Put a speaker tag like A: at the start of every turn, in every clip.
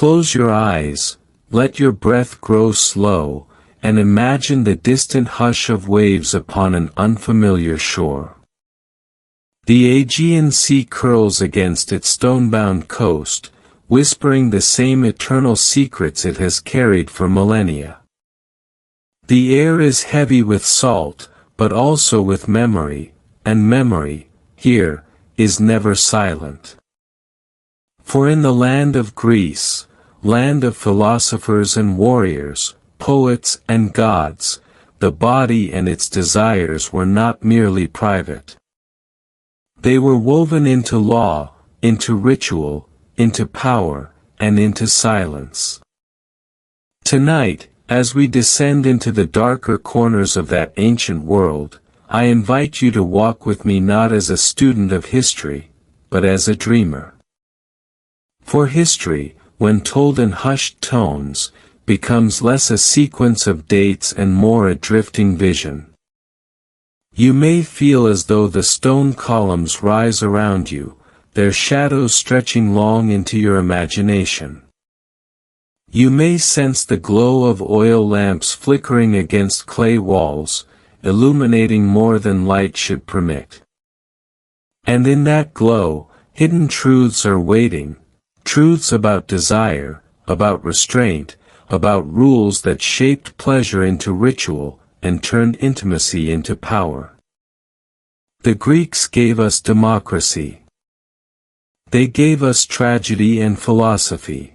A: Close your eyes, let your breath grow slow, and imagine the distant hush of waves upon an unfamiliar shore. The Aegean Sea curls against its stone-bound coast, whispering the same eternal secrets it has carried for millennia. The air is heavy with salt, but also with memory, and memory, here, is never silent. For in the land of Greece, land of philosophers and warriors, poets and gods, the body and its desires were not merely private. They were woven into law, into ritual, into power, and into silence. Tonight, as we descend into the darker corners of that ancient world, I invite you to walk with me not as a student of history, but as a dreamer. For history, when told in hushed tones, becomes less a sequence of dates and more a drifting vision. You may feel as though the stone columns rise around you, their shadows stretching long into your imagination. You may sense the glow of oil lamps flickering against clay walls, illuminating more than light should permit. And in that glow, hidden truths are waiting, truths about desire, about restraint, about rules that shaped pleasure into ritual, and turned intimacy into power. The Greeks gave us democracy. They gave us tragedy and philosophy.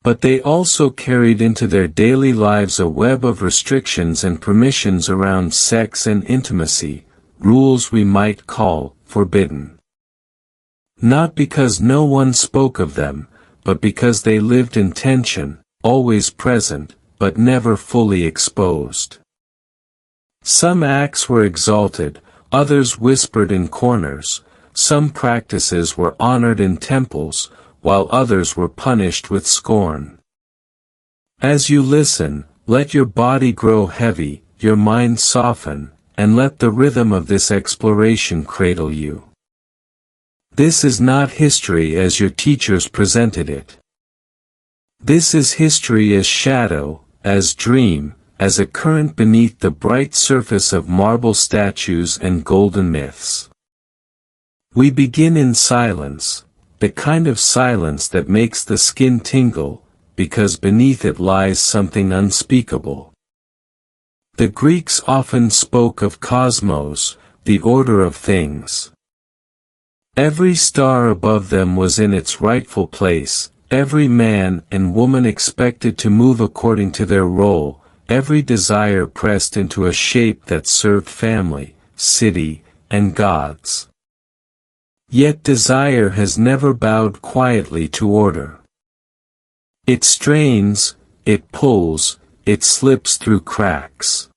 A: But they also carried into their daily lives a web of restrictions and permissions around sex and intimacy, rules we might call forbidden. Not because no one spoke of them, but because they lived in tension, always present, but never fully exposed. Some acts were exalted, others whispered in corners, some practices were honored in temples, while others were punished with scorn. As you listen, let your body grow heavy, your mind soften, and let the rhythm of this exploration cradle you. This is not history as your teachers presented it. This is history as shadow, as dream, as a current beneath the bright surface of marble statues and golden myths. We begin in silence, the kind of silence that makes the skin tingle, because beneath it lies something unspeakable. The Greeks often spoke of cosmos, the order of things. Every star above them was in its rightful place, every man and woman expected to move according to their role, every desire pressed into a shape that served family, city, and gods. Yet desire has never bowed quietly to order. It strains, it pulls, it slips through cracks.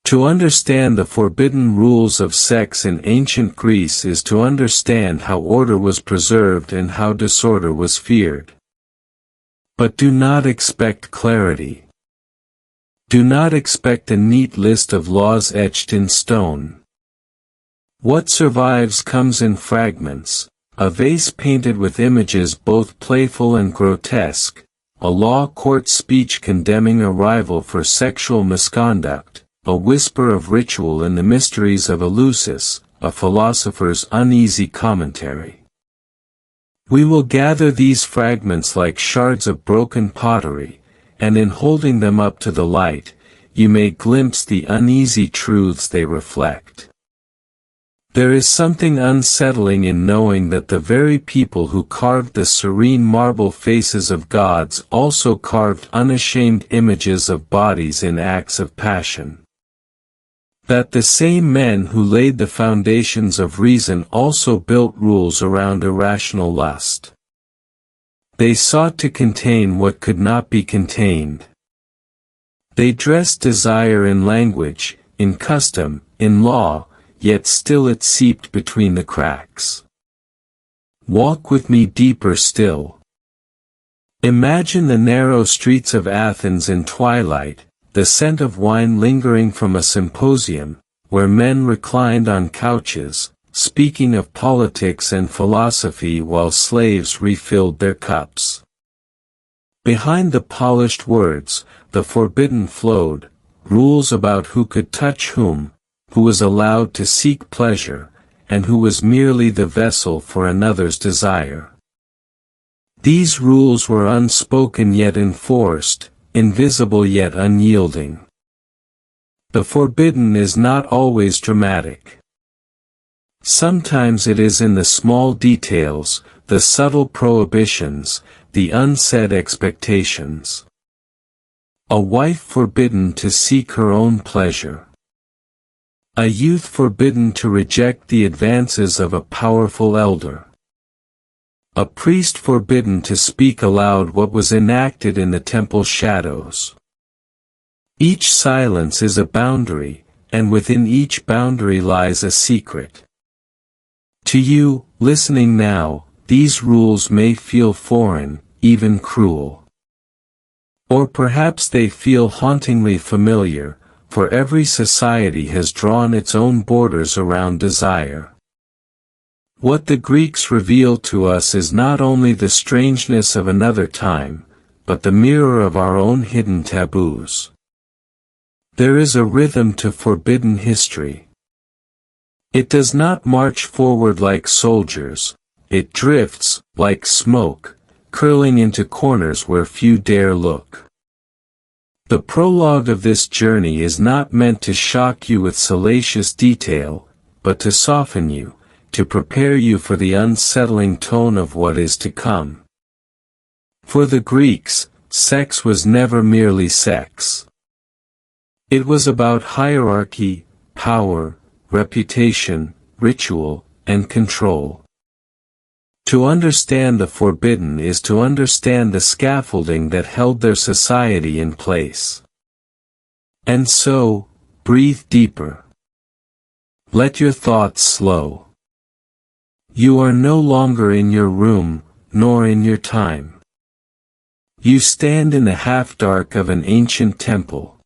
A: To understand the forbidden rules of sex in ancient Greece is to understand how order was preserved and how disorder was feared. But do not expect clarity. Do not expect a neat list of laws etched in stone. What survives comes in fragments, a vase painted with images both playful and grotesque, a law court speech condemning a rival for sexual misconduct, a whisper of ritual in the mysteries of Eleusis, a philosopher's uneasy commentary. We will gather these fragments like shards of broken pottery, and in holding them up to the light, you may glimpse the uneasy truths they reflect. There is something unsettling in knowing that the very people who carved the serene marble faces of gods also carved unashamed images of bodies in acts of passion. That the same men who laid the foundations of reason also built rules around irrational lust. They sought to contain what could not be contained. They dressed desire in language, in custom, in law, yet still it seeped between the cracks. Walk with me deeper still. Imagine the narrow streets of Athens in twilight, the scent of wine lingering from a symposium, where men reclined on couches, speaking of politics and philosophy while slaves refilled their cups. Behind the polished words, the forbidden flowed, rules about who could touch whom, who was allowed to seek pleasure, and who was merely the vessel for another's desire. These rules were unspoken yet enforced, invisible yet unyielding. The forbidden is not always dramatic. Sometimes it is in the small details, the subtle prohibitions, the unsaid expectations. A wife forbidden to seek her own pleasure. A youth forbidden to reject the advances of a powerful elder. A priest forbidden to speak aloud what was enacted in the temple shadows. Each silence is a boundary, and within each boundary lies a secret. To you, listening now, these rules may feel foreign, even cruel. Or perhaps they feel hauntingly familiar, for every society has drawn its own borders around desire. What the Greeks reveal to us is not only the strangeness of another time, but the mirror of our own hidden taboos. There is a rhythm to forbidden history. It does not march forward like soldiers, it drifts, like smoke, curling into corners where few dare look. The prologue of this journey is not meant to shock you with salacious detail, but to soften you, to prepare you for the unsettling tone of what is to come. For the Greeks, sex was never merely sex. It was about hierarchy, power, reputation, ritual, and control. To understand the forbidden is to understand the scaffolding that held their society in place. And so, breathe deeper. Let your thoughts slow. You are no longer in your room, nor in your time. You stand in the half-dark of an ancient temple.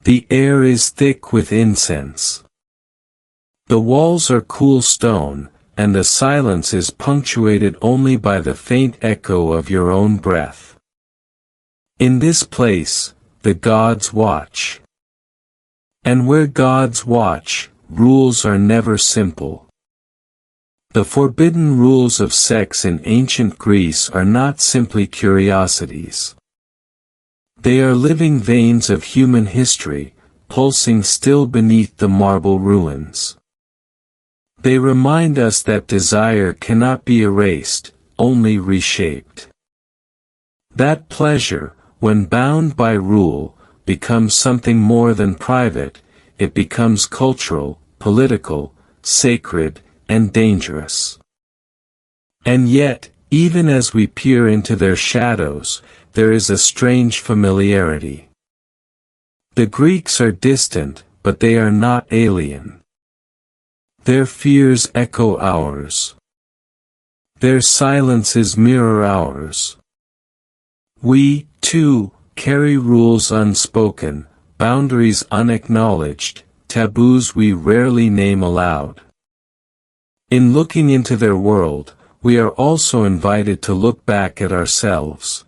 A: The air is thick with incense. The walls are cool stone, and the silence is punctuated only by the faint echo of your own breath. In this place, the gods watch. And where gods watch, rules are never simple. The forbidden rules of sex in ancient Greece are not simply curiosities. They are living veins of human history, pulsing still beneath the marble ruins. They remind us that desire cannot be erased, only reshaped. That pleasure, when bound by rule, becomes something more than private, it becomes cultural, political, sacred, and dangerous. And yet, even as we peer into their shadows, there is a strange familiarity. The Greeks are distant, but they are not alien. Their fears echo ours. Their silences mirror ours. We, too, carry rules unspoken, boundaries unacknowledged, taboos we rarely name aloud. In looking into their world, we are also invited to look back at ourselves.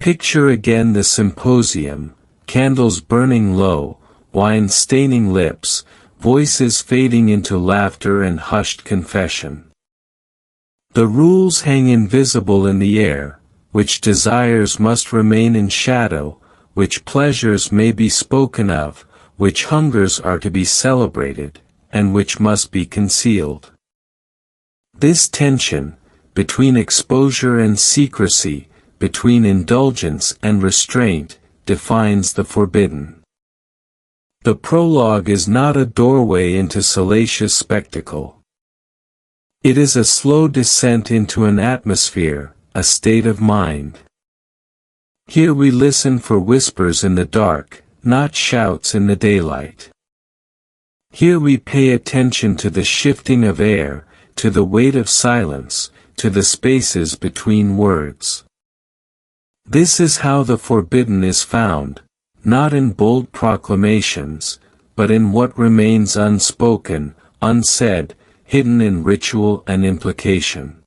A: Picture again the symposium, candles burning low, wine staining lips, voices fading into laughter and hushed confession. The rules hang invisible in the air, which desires must remain in shadow, which pleasures may be spoken of, which hungers are to be celebrated, and which must be concealed. This tension, between exposure and secrecy, between indulgence and restraint, defines the forbidden. The prologue is not a doorway into salacious spectacle. It is a slow descent into an atmosphere, a state of mind. Here we listen for whispers in the dark, not shouts in the daylight. Here we pay attention to the shifting of air, to the weight of silence, to the spaces between words. This is how the forbidden is found, not in bold proclamations, but in what remains unspoken, unsaid, hidden in ritual and implication.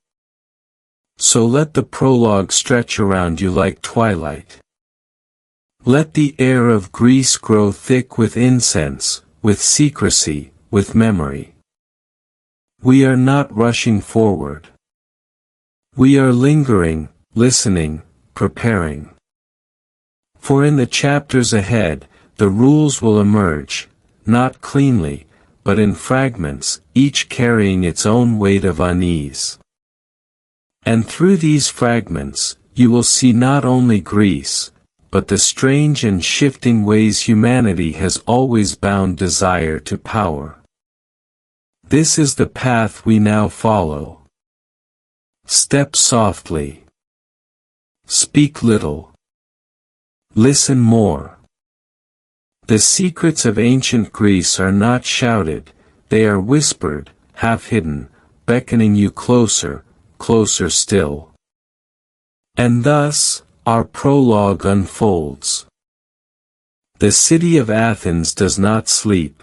A: So let the prologue stretch around you like twilight. Let the air of Greece grow thick with incense, with secrecy, with memory. We are not rushing forward. We are lingering, listening, preparing. For in the chapters ahead, the rules will emerge, not cleanly, but in fragments, each carrying its own weight of unease. And through these fragments, you will see not only Greece, but the strange and shifting ways humanity has always bound desire to power. This is the path we now follow. Step softly. Speak little. Listen more. The secrets of ancient Greece are not shouted, they are whispered, half-hidden, beckoning you closer, closer still. And thus, our prologue unfolds. The city of Athens does not sleep.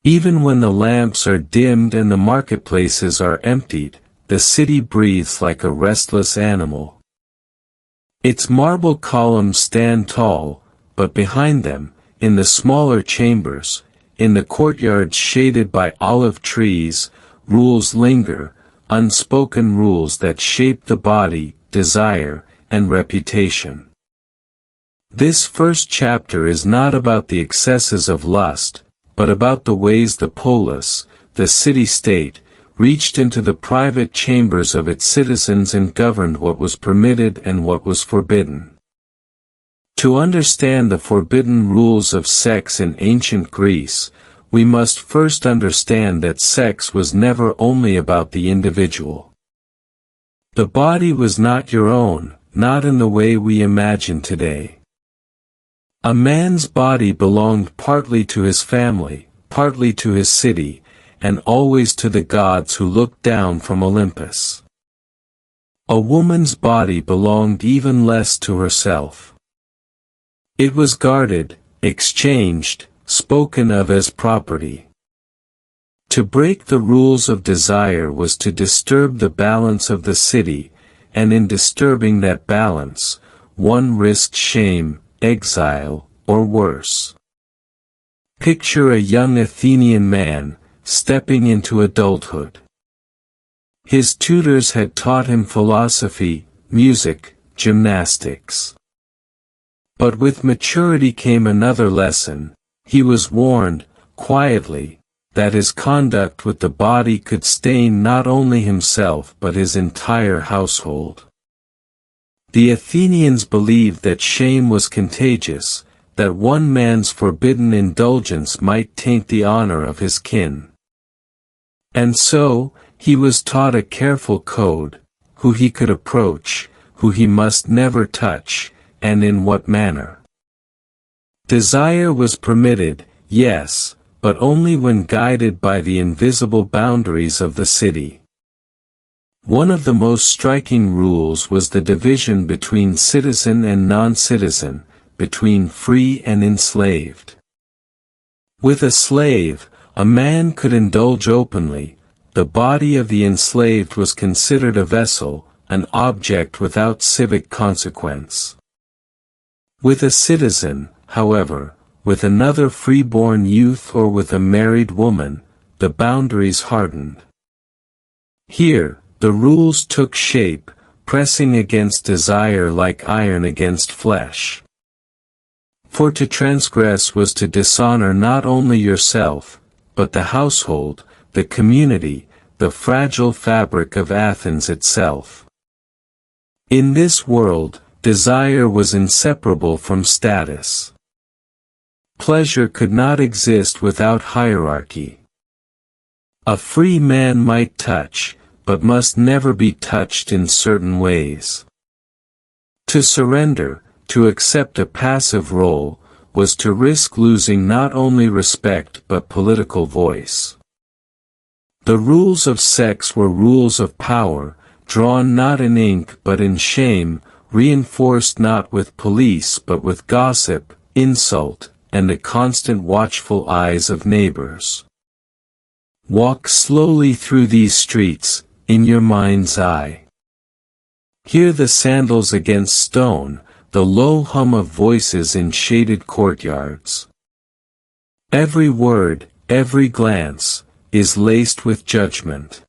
A: Even when the lamps are dimmed and the marketplaces are emptied, the city breathes like a restless animal. Its marble columns stand tall, but behind them, in the smaller chambers, in the courtyards shaded by olive trees, rules linger, unspoken rules that shape the body, desire, and reputation. This first chapter is not about the excesses of lust, but about the ways the polis, the city-state, reached into the private chambers of its citizens and governed what was permitted and what was forbidden. To understand the forbidden rules of sex in ancient Greece, we must first understand that sex was never only about the individual. The body was not your own, not in the way we imagine today. A man's body belonged partly to his family, partly to his city, and always to the gods who looked down from Olympus. A woman's body belonged even less to herself. It was guarded, exchanged, spoken of as property. To break the rules of desire was to disturb the balance of the city, and in disturbing that balance, one risked shame, exile, or worse. Picture a young Athenian man, stepping into adulthood. His tutors had taught him philosophy, music, gymnastics. But with maturity came another lesson. He was warned, quietly, that his conduct with the body could stain not only himself but his entire household. The Athenians believed that shame was contagious, that one man's forbidden indulgence might taint the honor of his kin. And so, he was taught a careful code, who he could approach, who he must never touch, and in what manner. Desire was permitted, yes, but only when guided by the invisible boundaries of the city. One of the most striking rules was the division between citizen and non-citizen, between free and enslaved. With a slave, a man could indulge openly. The body of the enslaved was considered a vessel, an object without civic consequence. With a citizen, however, with another free-born youth or with a married woman, the boundaries hardened. Here, the rules took shape, pressing against desire like iron against flesh. For to transgress was to dishonor not only yourself, but the household, the community, the fragile fabric of Athens itself. In this world, desire was inseparable from status. Pleasure could not exist without hierarchy. A free man might touch, but must never be touched in certain ways. To surrender, to accept a passive role, was to risk losing not only respect but political voice. The rules of sex were rules of power, drawn not in ink but in shame, reinforced not with police but with gossip, insult, and the constant watchful eyes of neighbors. Walk slowly through these streets, in your mind's eye. Hear the sandals against stone, the low hum of voices in shaded courtyards. Every word, every glance, is laced with judgment.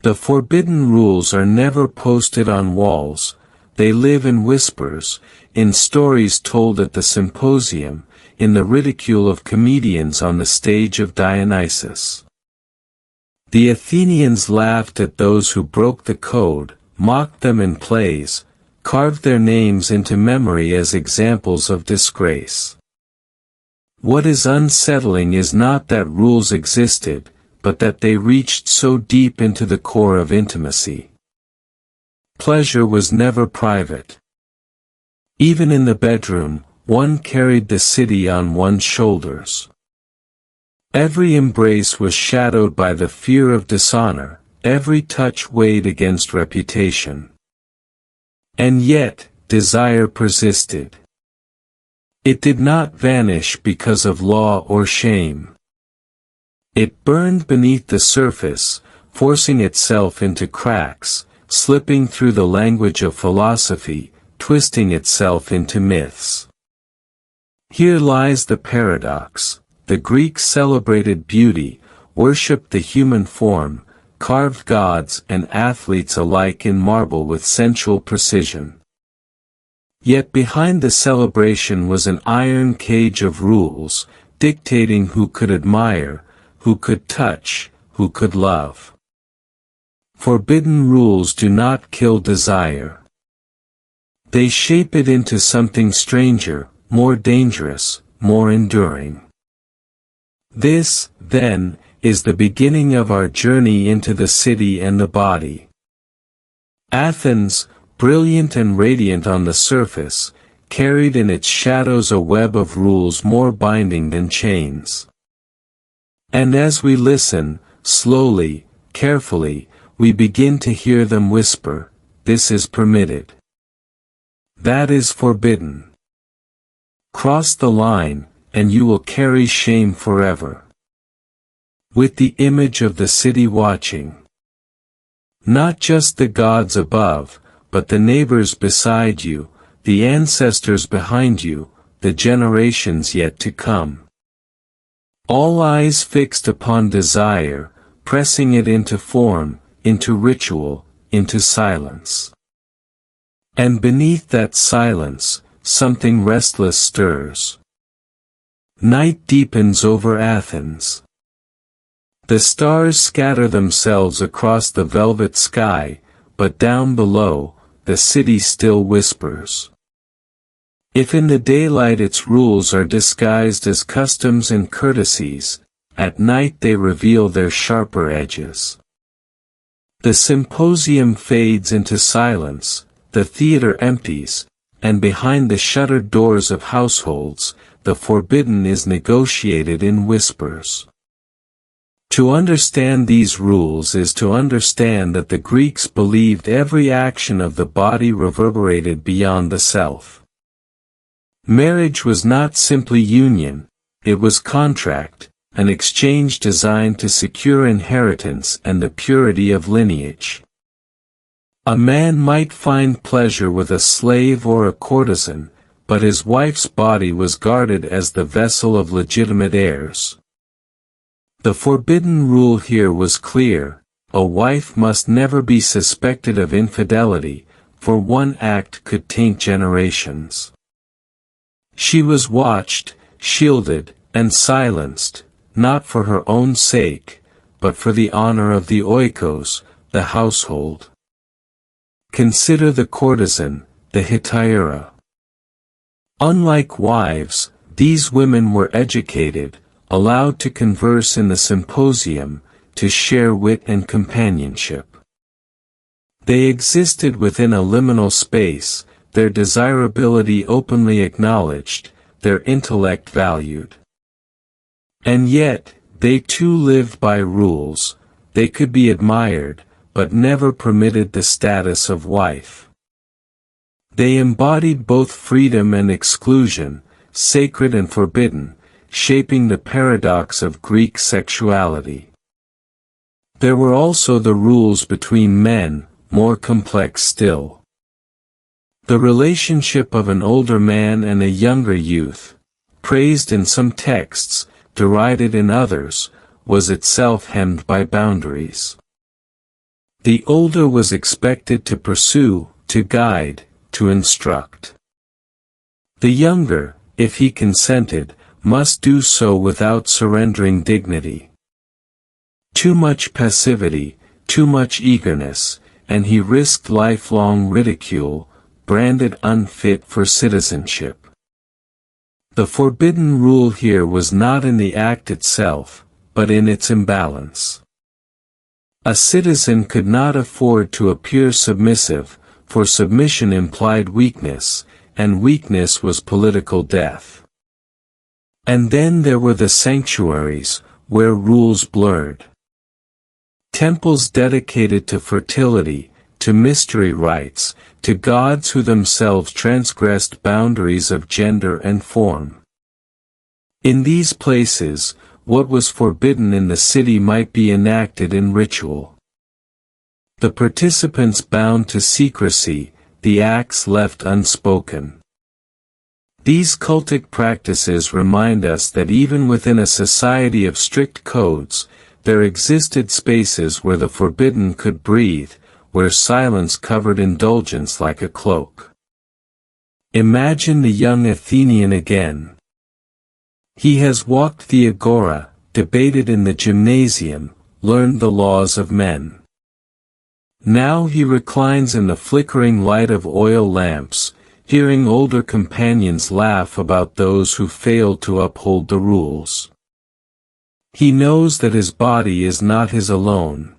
A: The forbidden rules are never posted on walls, they live in whispers, in stories told at the symposium, in the ridicule of comedians on the stage of Dionysus. The Athenians laughed at those who broke the code, mocked them in plays, carved their names into memory as examples of disgrace. What is unsettling is not that rules existed, but that they reached so deep into the core of intimacy. Pleasure was never private. Even in the bedroom, one carried the city on one's shoulders. Every embrace was shadowed by the fear of dishonor, every touch weighed against reputation. And yet, desire persisted. It did not vanish because of law or shame. It burned beneath the surface, forcing itself into cracks, slipping through the language of philosophy, twisting itself into myths. Here lies the paradox. The Greeks celebrated beauty, worshipped the human form, carved gods and athletes alike in marble with sensual precision. Yet behind the celebration was an iron cage of rules, dictating who could admire, who could touch, who could love. Forbidden rules do not kill desire. They shape it into something stranger, more dangerous, more enduring. This, then, is the beginning of our journey into the city and the body. Athens, brilliant and radiant on the surface, carried in its shadows a web of rules more binding than chains. And as we listen, slowly, carefully, we begin to hear them whisper, "This is permitted. That is forbidden. Cross the line, and you will carry shame forever." With the image of the city watching. Not just the gods above, but the neighbors beside you, the ancestors behind you, the generations yet to come. All eyes fixed upon desire, pressing it into form, into ritual, into silence. And beneath that silence, something restless stirs. Night deepens over Athens. The stars scatter themselves across the velvet sky, but down below, the city still whispers. If in the daylight its rules are disguised as customs and courtesies, at night they reveal their sharper edges. The symposium fades into silence, the theater empties, and behind the shuttered doors of households, the forbidden is negotiated in whispers. To understand these rules is to understand that the Greeks believed every action of the body reverberated beyond the self. Marriage was not simply union, it was contract, an exchange designed to secure inheritance and the purity of lineage. A man might find pleasure with a slave or a courtesan, but his wife's body was guarded as the vessel of legitimate heirs. The forbidden rule here was clear: a wife must never be suspected of infidelity, for one act could taint generations. She was watched, shielded, and silenced, not for her own sake, but for the honor of the oikos, the household. Consider the courtesan, the hetaira. Unlike wives, these women were educated, allowed to converse in the symposium, to share wit and companionship. They existed within a liminal space, their desirability openly acknowledged, their intellect valued. And yet, they too lived by rules. They could be admired, but never permitted the status of wife. They embodied both freedom and exclusion, sacred and forbidden, shaping the paradox of Greek sexuality. There were also the rules between men, more complex still. The relationship of an older man and a younger youth, praised in some texts, derided in others, was itself hemmed by boundaries. The older was expected to pursue, to guide, to instruct. The younger, if he consented, must do so without surrendering dignity. Too much passivity, too much eagerness, and he risked lifelong ridicule, branded unfit for citizenship. The forbidden rule here was not in the act itself, but in its imbalance. A citizen could not afford to appear submissive, for submission implied weakness, and weakness was political death. And then there were the sanctuaries, where rules blurred. Temples dedicated to fertility, to mystery rites, to gods who themselves transgressed boundaries of gender and form. In these places, what was forbidden in the city might be enacted in ritual. The participants bound to secrecy, the acts left unspoken. These cultic practices remind us that even within a society of strict codes, there existed spaces where the forbidden could breathe, where silence covered indulgence like a cloak. Imagine the young Athenian again. He has walked the agora, debated in the gymnasium, learned the laws of men. Now he reclines in the flickering light of oil lamps, hearing older companions laugh about those who failed to uphold the rules. He knows that his body is not his alone.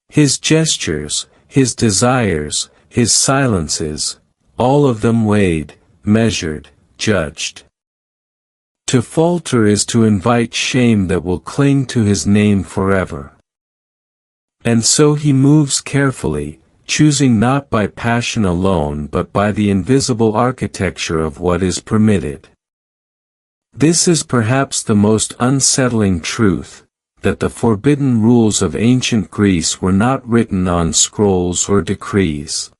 A: His gestures, his desires, his silences, all of them weighed, measured, judged. To falter is to invite shame that will cling to his name forever. And so he moves carefully, choosing not by passion alone but by the invisible architecture of what is permitted. This is perhaps the most unsettling truth, that the forbidden rules of ancient Greece were not written on scrolls or decrees.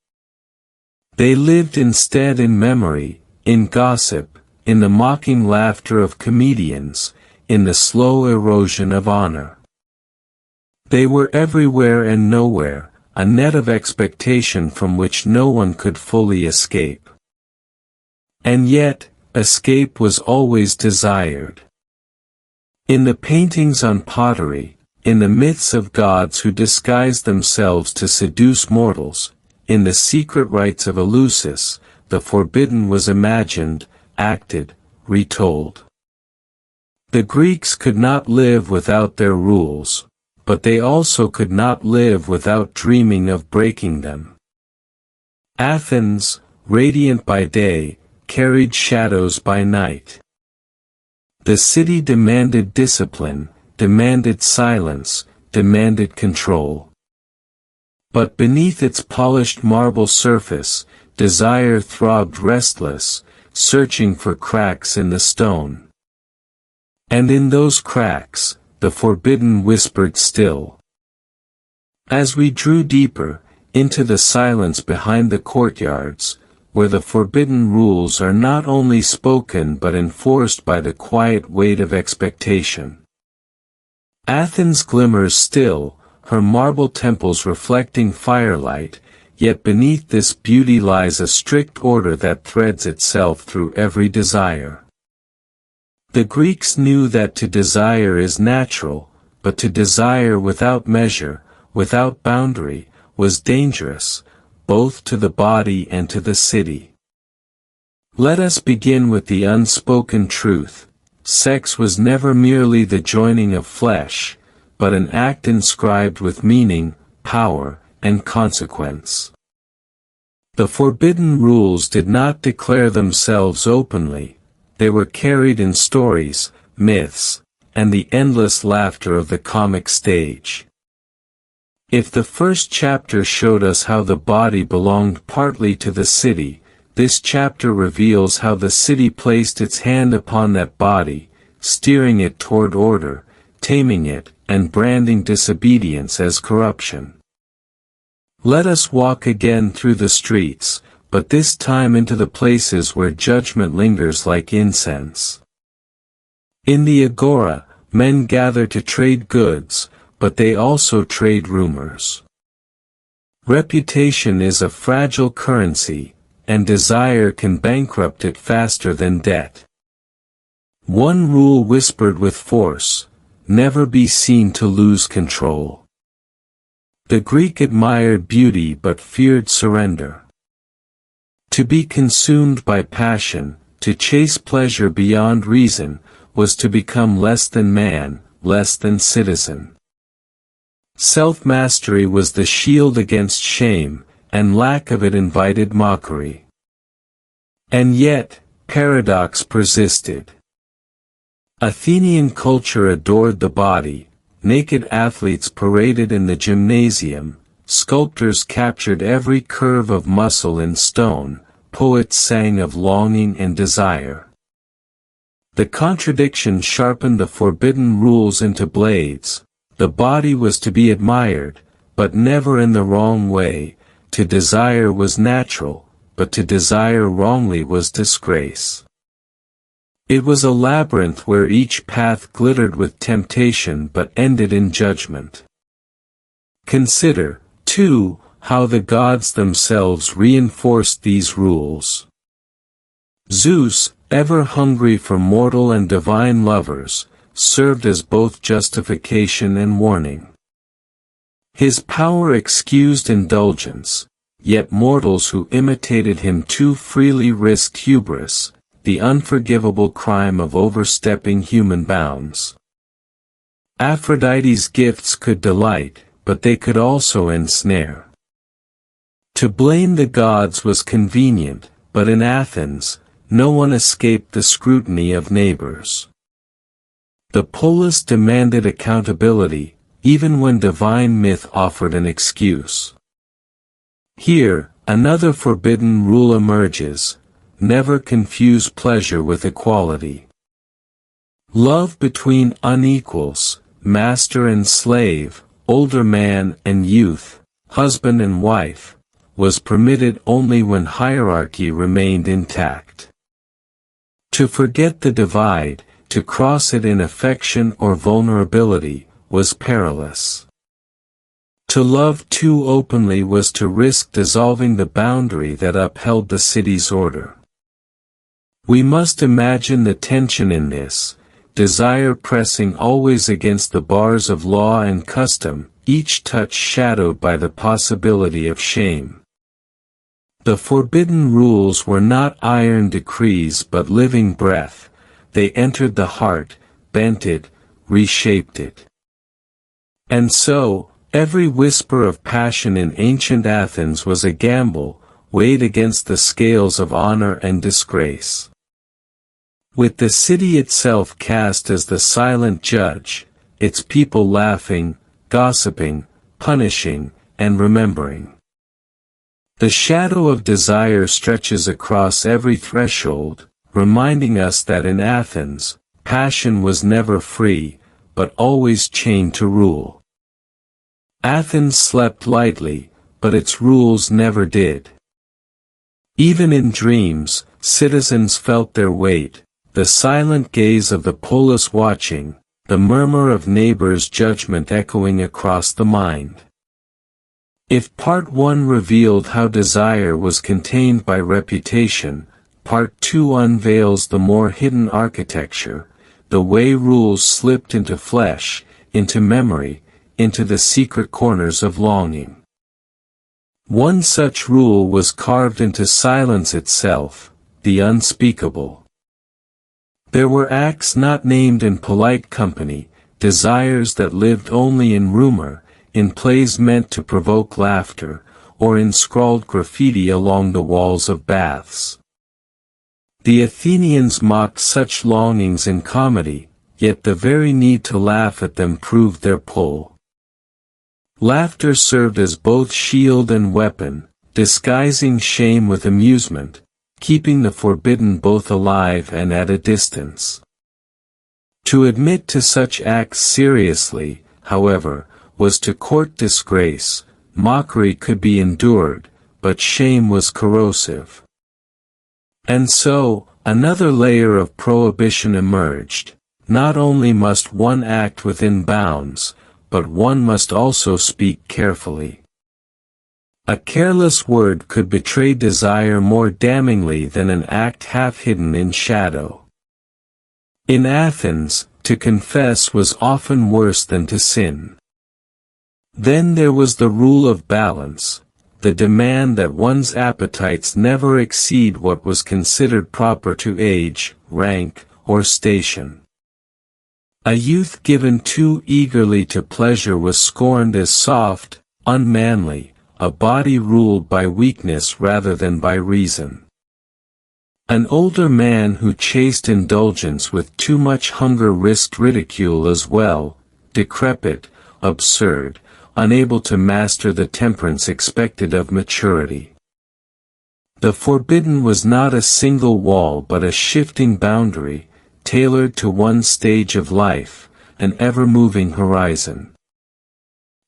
A: They lived instead in memory, in gossip, in the mocking laughter of comedians, in the slow erosion of honor. They were everywhere and nowhere, a net of expectation from which no one could fully escape. And yet, escape was always desired. In the paintings on pottery, in the myths of gods who disguised themselves to seduce mortals, in the secret rites of Eleusis, the forbidden was imagined, acted, retold. The Greeks could not live without their rules, but they also could not live without dreaming of breaking them. Athens, radiant by day, carried shadows by night. The city demanded discipline, demanded silence, demanded control. But beneath its polished marble surface, desire throbbed restless, searching for cracks in the stone. And in those cracks, the forbidden whispered still. As we drew deeper, into the silence behind the courtyards, where the forbidden rules are not only spoken but enforced by the quiet weight of expectation. Athens glimmers still, her marble temples reflecting firelight, yet beneath this beauty lies a strict order that threads itself through every desire. The Greeks knew that to desire is natural, but to desire without measure, without boundary, was dangerous, both to the body and to the city. Let us begin with the unspoken truth. Sex was never merely the joining of flesh, but an act inscribed with meaning, power, and consequence. The forbidden rules did not declare themselves openly. They were carried in stories, myths, and the endless laughter of the comic stage. If the first chapter showed us how the body belonged partly to the city, this chapter reveals how the city placed its hand upon that body, steering it toward order, taming it, and branding disobedience as corruption. Let us walk again through the streets, but this time into the places where judgment lingers like incense. In the agora, men gather to trade goods, but they also trade rumors. Reputation is a fragile currency, and desire can bankrupt it faster than debt. One rule whispered with force: never be seen to lose control. The Greek admired beauty but feared surrender. To be consumed by passion, to chase pleasure beyond reason, was to become less than man, less than citizen. Self-mastery was the shield against shame, and lack of it invited mockery. And yet, paradox persisted. Athenian culture adored the body, naked athletes paraded in the gymnasium, sculptors captured every curve of muscle in stone, poets sang of longing and desire. The contradiction sharpened the forbidden rules into blades. The body was to be admired, but never in the wrong way. To desire was natural, but to desire wrongly was disgrace. It was a labyrinth where each path glittered with temptation but ended in judgment. Consider, too, how the gods themselves reinforced these rules. Zeus, ever hungry for mortal and divine lovers, served as both justification and warning. His power excused indulgence, yet mortals who imitated him too freely risked hubris, the unforgivable crime of overstepping human bounds. Aphrodite's gifts could delight, but they could also ensnare. To blame the gods was convenient, but in Athens, no one escaped the scrutiny of neighbors. The polis demanded accountability, even when divine myth offered an excuse. Here, another forbidden rule emerges: never confuse pleasure with equality. Love between unequals, master and slave, older man and youth, husband and wife, was permitted only when hierarchy remained intact. To forget the divide, to cross it in affection or vulnerability, was perilous. To love too openly was to risk dissolving the boundary that upheld the city's order. We must imagine the tension in this, desire pressing always against the bars of law and custom, each touch shadowed by the possibility of shame. The forbidden rules were not iron decrees but living breath. They entered the heart, bent it, reshaped it. And so, every whisper of passion in ancient Athens was a gamble, weighed against the scales of honor and disgrace. With the city itself cast as the silent judge, its people laughing, gossiping, punishing, and remembering. The shadow of desire stretches across every threshold, reminding us that in Athens, passion was never free, but always chained to rule. Athens slept lightly, but its rules never did. Even in dreams, citizens felt their weight, the silent gaze of the polis watching, the murmur of neighbors' judgment echoing across the mind. If Part 1 revealed how desire was contained by reputation, Part 2 unveils the more hidden architecture, the way rules slipped into flesh, into memory, into the secret corners of longing. One such rule was carved into silence itself, the unspeakable. There were acts not named in polite company, desires that lived only in rumor, in plays meant to provoke laughter, or in scrawled graffiti along the walls of baths. The Athenians mocked such longings in comedy, yet the very need to laugh at them proved their pull. Laughter served as both shield and weapon, disguising shame with amusement, keeping the forbidden both alive and at a distance. To admit to such acts seriously, however, was to court disgrace, mockery could be endured, but shame was corrosive. And so, another layer of prohibition emerged. Not only must one act within bounds, but one must also speak carefully. A careless word could betray desire more damningly than an act half hidden in shadow. In Athens, to confess was often worse than to sin. Then there was the rule of balance, the demand that one's appetites never exceed what was considered proper to age, rank, or station. A youth given too eagerly to pleasure was scorned as soft, unmanly, a body ruled by weakness rather than by reason. An older man who chased indulgence with too much hunger risked ridicule as well, decrepit, absurd, unable to master the temperance expected of maturity. The forbidden was not a single wall but a shifting boundary, tailored to one stage of life, an ever-moving horizon.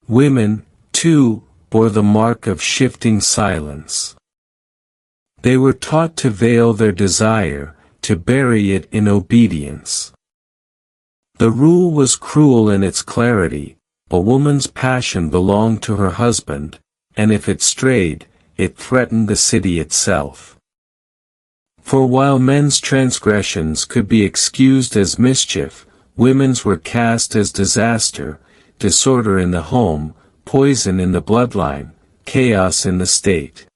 A: Women, too, bore the mark of shifting silence. They were taught to veil their desire, to bury it in obedience. The rule was cruel in its clarity. A woman's passion belonged to her husband, and if it strayed, it threatened the city itself. For while men's transgressions could be excused as mischief, women's were cast as disaster, disorder in the home, poison in the bloodline, chaos in the state.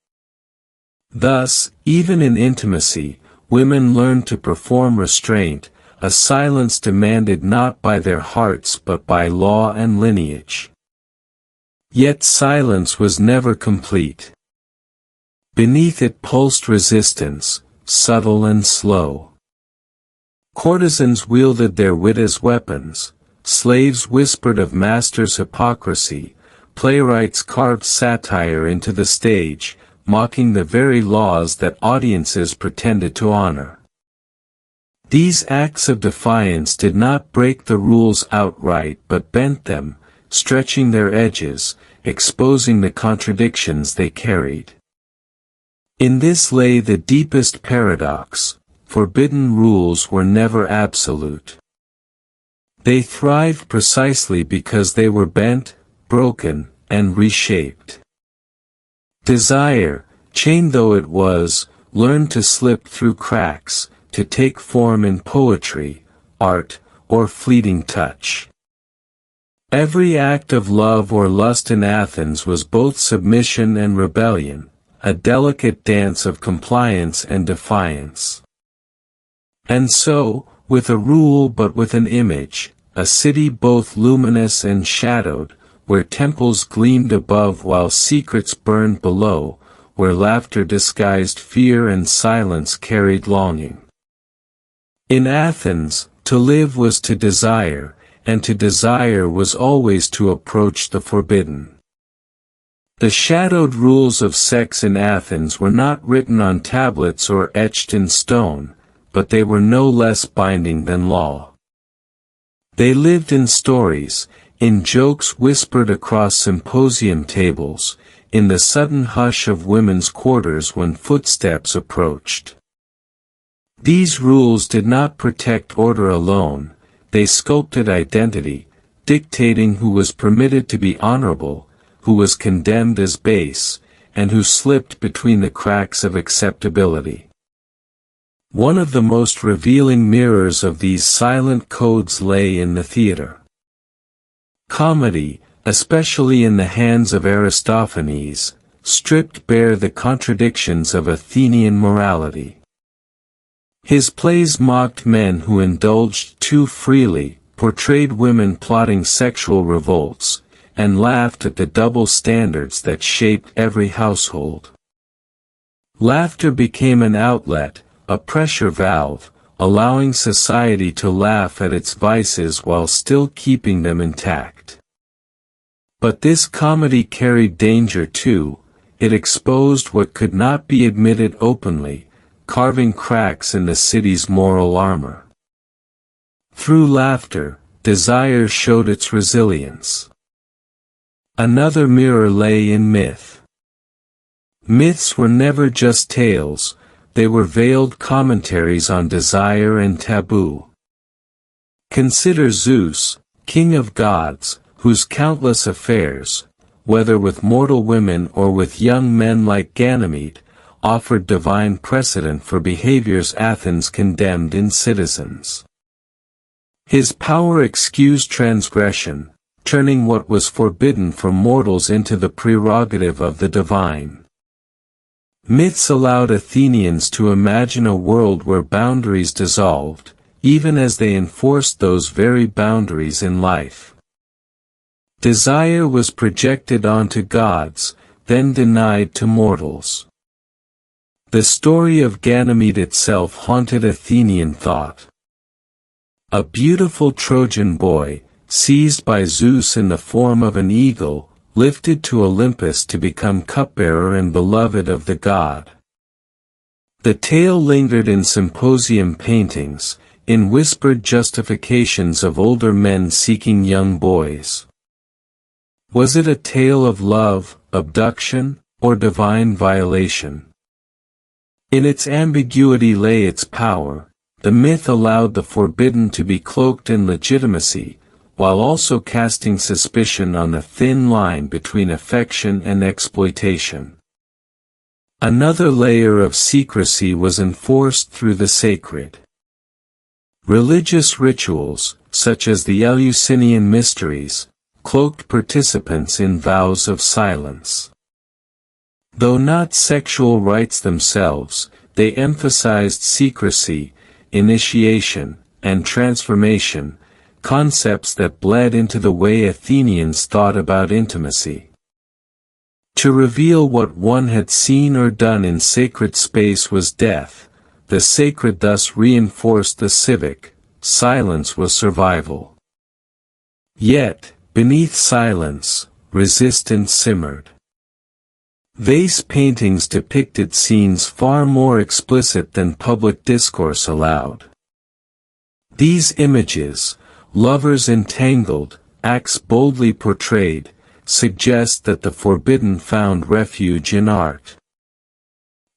A: Thus, even in intimacy, women learned to perform restraint, a silence demanded not by their hearts but by law and lineage. Yet silence was never complete. Beneath it pulsed resistance, subtle and slow. Courtesans wielded their wit as weapons, slaves whispered of masters' hypocrisy, playwrights carved satire into the stage, mocking the very laws that audiences pretended to honor. These acts of defiance did not break the rules outright but bent them, stretching their edges, exposing the contradictions they carried. In this lay the deepest paradox: forbidden rules were never absolute. They thrived precisely because they were bent, broken, and reshaped. Desire, chained though it was, learned to slip through cracks, to take form in poetry, art, or fleeting touch. Every act of love or lust in Athens was both submission and rebellion, a delicate dance of compliance and defiance. And so, with a rule but with an image, a city both luminous and shadowed, where temples gleamed above while secrets burned below, where laughter disguised fear and silence carried longing. In Athens, to live was to desire, and to desire was always to approach the forbidden. The shadowed rules of sex in Athens were not written on tablets or etched in stone, but they were no less binding than law. They lived in stories, in jokes whispered across symposium tables, in the sudden hush of women's quarters when footsteps approached. These rules did not protect order alone, they sculpted identity, dictating who was permitted to be honorable, who was condemned as base, and who slipped between the cracks of acceptability. One of the most revealing mirrors of these silent codes lay in the theater. Comedy, especially in the hands of Aristophanes, stripped bare the contradictions of Athenian morality. His plays mocked men who indulged too freely, portrayed women plotting sexual revolts, and laughed at the double standards that shaped every household. Laughter became an outlet, a pressure valve, allowing society to laugh at its vices while still keeping them intact. But this comedy carried danger too. It exposed what could not be admitted openly, carving cracks in the city's moral armor. Through laughter, desire showed its resilience. Another mirror lay in myth. Myths were never just tales, they were veiled commentaries on desire and taboo. Consider Zeus, king of gods, whose countless affairs, whether with mortal women or with young men like Ganymede, offered divine precedent for behaviors Athens condemned in citizens. His power excused transgression, turning what was forbidden for mortals into the prerogative of the divine. Myths allowed Athenians to imagine a world where boundaries dissolved, even as they enforced those very boundaries in life. Desire was projected onto gods, then denied to mortals. The story of Ganymede itself haunted Athenian thought. A beautiful Trojan boy, seized by Zeus in the form of an eagle, lifted to Olympus to become cupbearer and beloved of the god. The tale lingered in symposium paintings, in whispered justifications of older men seeking young boys. Was it a tale of love, abduction, or divine violation? In its ambiguity lay its power. The myth allowed the forbidden to be cloaked in legitimacy, while also casting suspicion on the thin line between affection and exploitation. Another layer of secrecy was enforced through the sacred. Religious rituals, such as the Eleusinian mysteries, cloaked participants in vows of silence. Though not sexual rites themselves, they emphasized secrecy, initiation, and transformation, concepts that bled into the way Athenians thought about intimacy. To reveal what one had seen or done in sacred space was death, the sacred thus reinforced the civic, silence was survival. Yet, beneath silence, resistance simmered. Vase paintings depicted scenes far more explicit than public discourse allowed. These images, lovers entangled, acts boldly portrayed, suggest that the forbidden found refuge in art.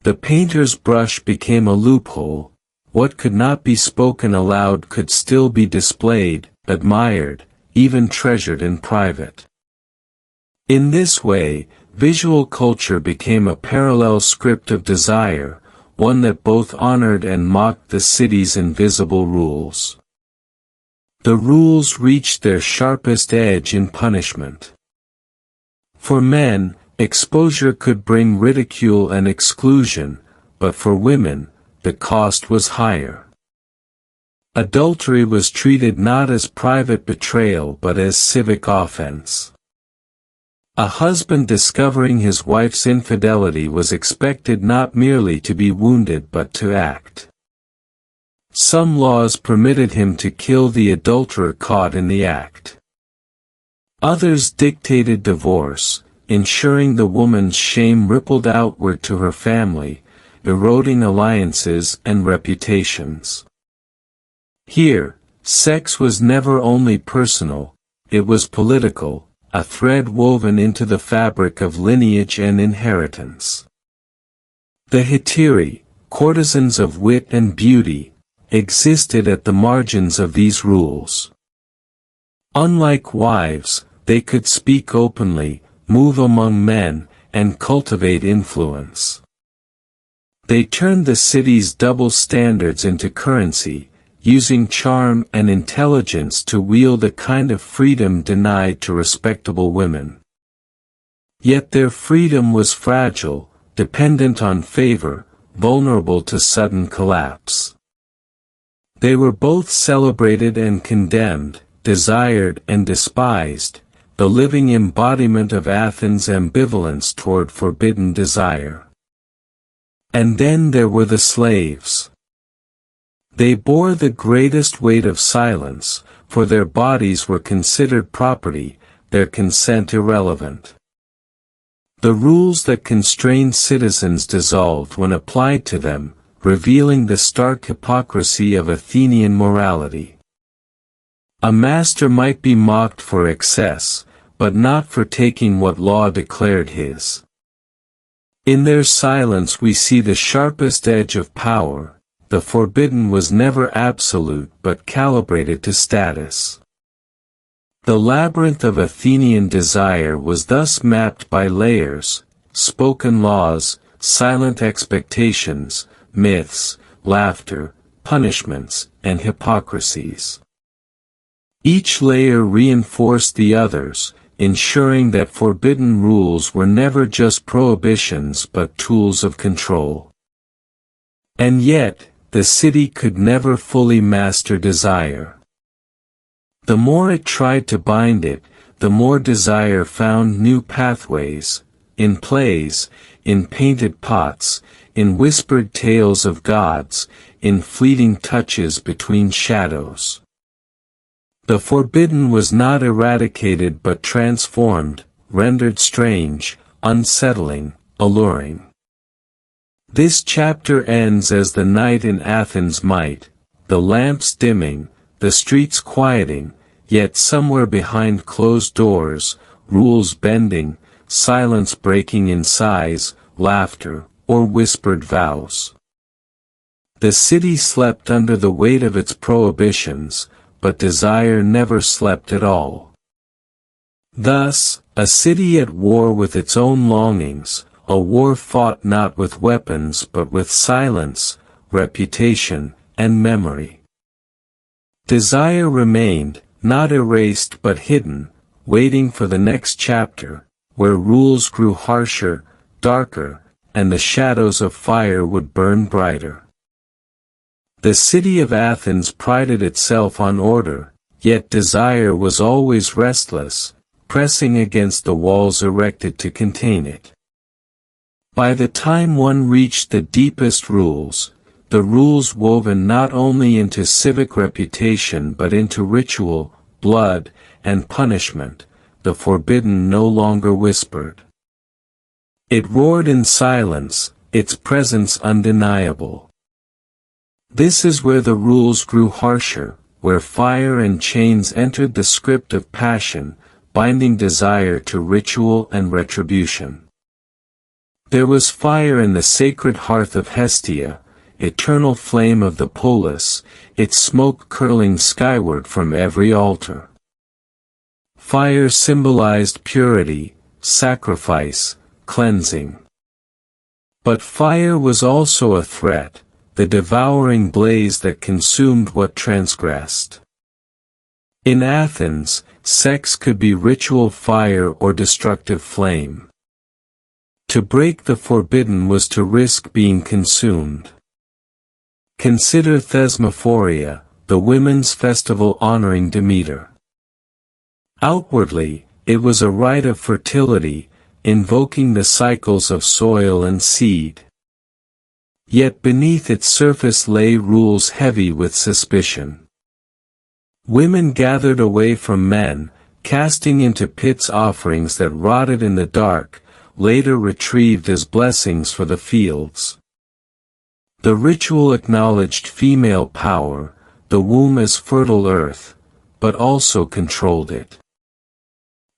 A: The painter's brush became a loophole. What could not be spoken aloud could still be displayed, admired, even treasured in private. In this way, visual culture became a parallel script of desire, one that both honored and mocked the city's invisible rules. The rules reached their sharpest edge in punishment. For men, exposure could bring ridicule and exclusion, but for women, the cost was higher. Adultery was treated not as private betrayal but as civic offense. A husband discovering his wife's infidelity was expected not merely to be wounded but to act. Some laws permitted him to kill the adulterer caught in the act. Others dictated divorce, ensuring the woman's shame rippled outward to her family, eroding alliances and reputations. Here, sex was never only personal, it was political, a thread woven into the fabric of lineage and inheritance. The hetairai, courtesans of wit and beauty, existed at the margins of these rules. Unlike wives, they could speak openly, move among men, and cultivate influence. They turned the city's double standards into currency, using charm and intelligence to wield a kind of freedom denied to respectable women. Yet their freedom was fragile, dependent on favor, vulnerable to sudden collapse. They were both celebrated and condemned, desired and despised, the living embodiment of Athens' ambivalence toward forbidden desire. And then there were the slaves. They bore the greatest weight of silence, for their bodies were considered property, their consent irrelevant. The rules that constrained citizens dissolved when applied to them, revealing the stark hypocrisy of Athenian morality. A master might be mocked for excess, but not for taking what law declared his. In their silence we see the sharpest edge of power. The forbidden was never absolute but calibrated to status. The labyrinth of Athenian desire was thus mapped by layers: spoken laws, silent expectations, myths, laughter, punishments, and hypocrisies. Each layer reinforced the others, ensuring that forbidden rules were never just prohibitions but tools of control. And yet, the city could never fully master desire. The more it tried to bind it, the more desire found new pathways, in plays, in painted pots, in whispered tales of gods, in fleeting touches between shadows. The forbidden was not eradicated but transformed, rendered strange, unsettling, alluring. This chapter ends as the night in Athens might, the lamps dimming, the streets quieting, yet somewhere behind closed doors, rules bending, silence breaking in sighs, laughter, or whispered vows. The city slept under the weight of its prohibitions, but desire never slept at all. Thus, a city at war with its own longings, a war fought not with weapons but with silence, reputation, and memory. Desire remained, not erased but hidden, waiting for the next chapter, where rules grew harsher, darker, and the shadows of fire would burn brighter. The city of Athens prided itself on order, yet desire was always restless, pressing against the walls erected to contain it. By the time one reached the deepest rules, the rules woven not only into civic reputation but into ritual, blood, and punishment, the forbidden no longer whispered. It roared in silence, its presence undeniable. This is where the rules grew harsher, where fire and chains entered the script of passion, binding desire to ritual and retribution. There was fire in the sacred hearth of Hestia, eternal flame of the polis, its smoke curling skyward from every altar. Fire symbolized purity, sacrifice, cleansing. But fire was also a threat, the devouring blaze that consumed what transgressed. In Athens, sex could be ritual fire or destructive flame. To break the forbidden was to risk being consumed. Consider Thesmophoria, the women's festival honoring Demeter. Outwardly, it was a rite of fertility, invoking the cycles of soil and seed. Yet beneath its surface lay rules heavy with suspicion. Women gathered away from men, casting into pits offerings that rotted in the dark, later retrieved as blessings for the fields. The ritual acknowledged female power, the womb as fertile earth, but also controlled it.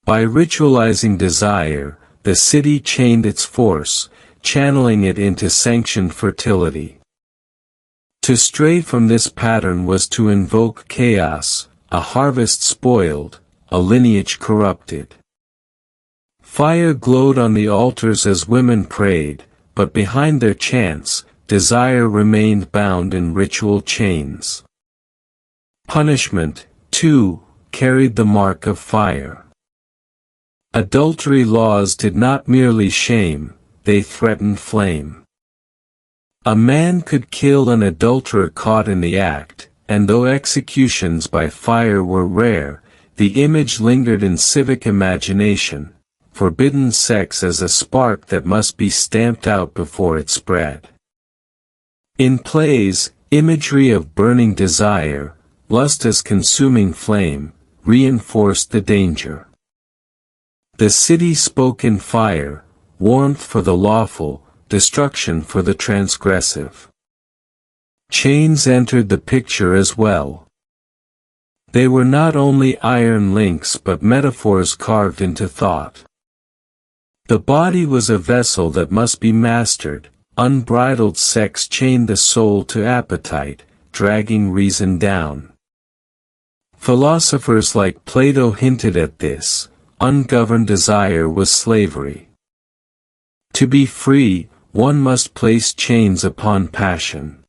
A: By ritualizing desire, the city chained its force, channeling it into sanctioned fertility. To stray from this pattern was to invoke chaos, a harvest spoiled, a lineage corrupted. Fire glowed on the altars as women prayed, but behind their chants, desire remained bound in ritual chains. Punishment, too, carried the mark of fire. Adultery laws did not merely shame, they threatened flame. A man could kill an adulterer caught in the act, and though executions by fire were rare, the image lingered in civic imagination, forbidden sex as a spark that must be stamped out before it spread. In plays, imagery of burning desire, lust as consuming flame, reinforced the danger. The city spoke in fire, warmth for the lawful, destruction for the transgressive. Chains entered the picture as well. They were not only iron links but metaphors carved into thought. The body was a vessel that must be mastered. Unbridled sex chained the soul to appetite, dragging reason down. Philosophers like Plato hinted at this. Ungoverned desire was slavery. To be free, one must place chains upon passion.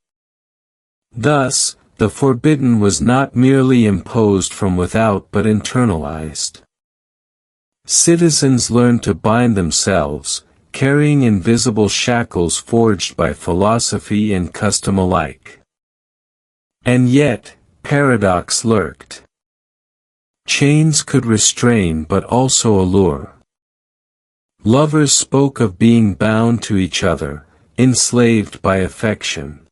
A: Thus, the forbidden was not merely imposed from without but internalized. Citizens learned to bind themselves, carrying invisible shackles forged by philosophy and custom alike. And yet, paradox lurked. Chains could restrain but also allure. Lovers spoke of being bound to each other, enslaved by affection.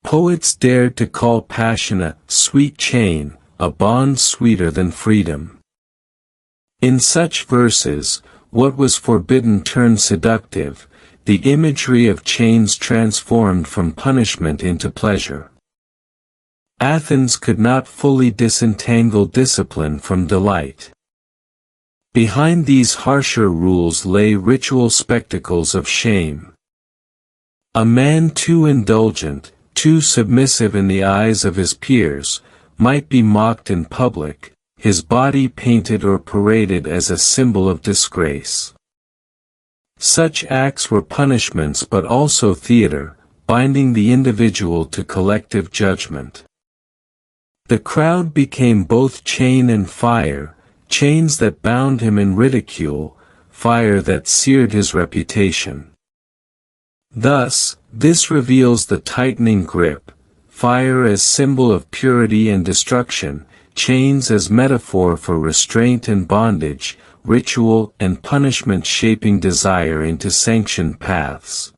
A: Poets dared to call passion a sweet chain, a bond sweeter than freedom. In such verses, what was forbidden turned seductive, the imagery of chains transformed from punishment into pleasure. Athens could not fully disentangle discipline from delight. Behind these harsher rules lay ritual spectacles of shame. A man too indulgent, too submissive in the eyes of his peers, might be mocked in public, his body painted or paraded as a symbol of disgrace. Such acts were punishments but also theater, binding the individual to collective judgment. The crowd became both chain and fire, chains that bound him in ridicule, fire that seared his reputation. Thus, this reveals the tightening grip, fire as symbol of purity and destruction, chains as metaphor for restraint and bondage, ritual and punishment shaping desire into sanctioned paths.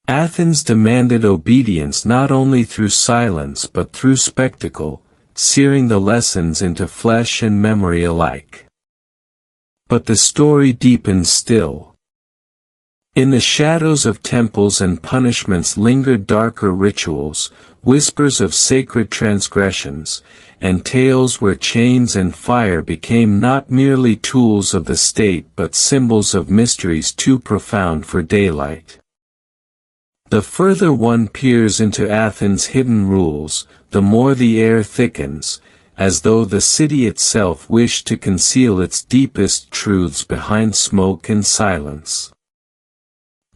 A: Athens demanded obedience not only through silence but through spectacle, searing the lessons into flesh and memory alike. But the story deepens still. In the shadows of temples and punishments lingered darker rituals, whispers of sacred transgressions, and tales where chains and fire became not merely tools of the state but symbols of mysteries too profound for daylight. The further one peers into Athens' hidden rules, the more the air thickens, as though the city itself wished to conceal its deepest truths behind smoke and silence.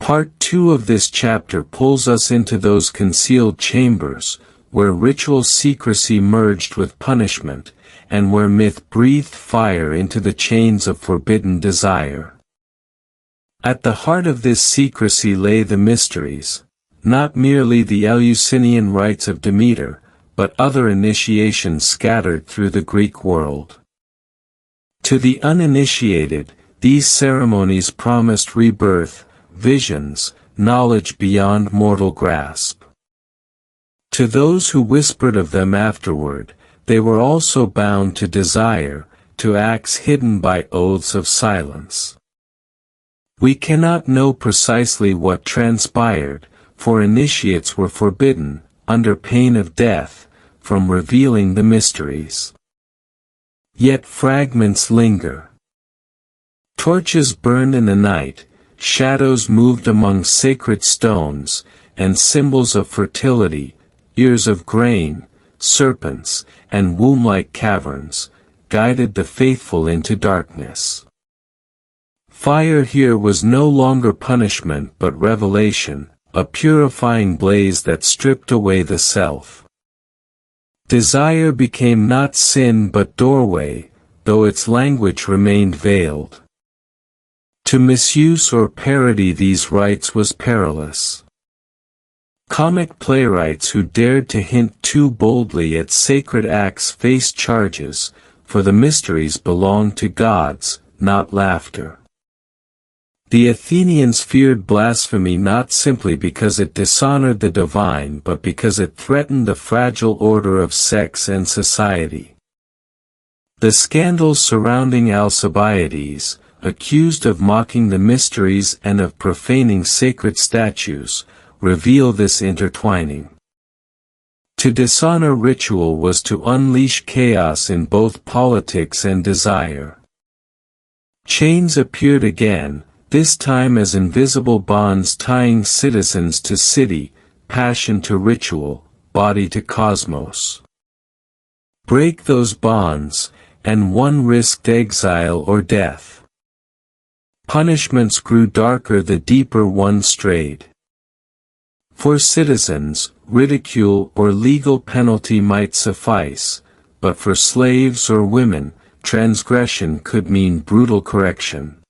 A: Part 2 of this chapter pulls us into those concealed chambers, where ritual secrecy merged with punishment, and where myth breathed fire into the chains of forbidden desire. At the heart of this secrecy lay the mysteries, not merely the Eleusinian rites of Demeter, but other initiations scattered through the Greek world. To the uninitiated, these ceremonies promised rebirth, visions, knowledge beyond mortal grasp. To those who whispered of them afterward, they were also bound to desire, to acts hidden by oaths of silence. We cannot know precisely what transpired, for initiates were forbidden, under pain of death, from revealing the mysteries. Yet fragments linger. Torches burned in the night, shadows moved among sacred stones, and symbols of fertility, ears of grain, serpents, and womb-like caverns, guided the faithful into darkness. Fire here was no longer punishment but revelation, a purifying blaze that stripped away the self. Desire became not sin but doorway, though its language remained veiled. To misuse or parody these rites was perilous. Comic playwrights who dared to hint too boldly at sacred acts faced charges, for the mysteries belonged to gods, not laughter. The Athenians feared blasphemy not simply because it dishonored the divine but because it threatened the fragile order of sex and society. The scandals surrounding Alcibiades, accused of mocking the mysteries and of profaning sacred statues, reveal this intertwining. To dishonor ritual was to unleash chaos in both politics and desire. Chains appeared again, this time as invisible bonds tying citizens to city, passion to ritual, body to cosmos. Break those bonds, and one risked exile or death. Punishments grew darker the deeper one strayed. For citizens, ridicule or legal penalty might suffice, but for slaves or women, transgression could mean brutal correction.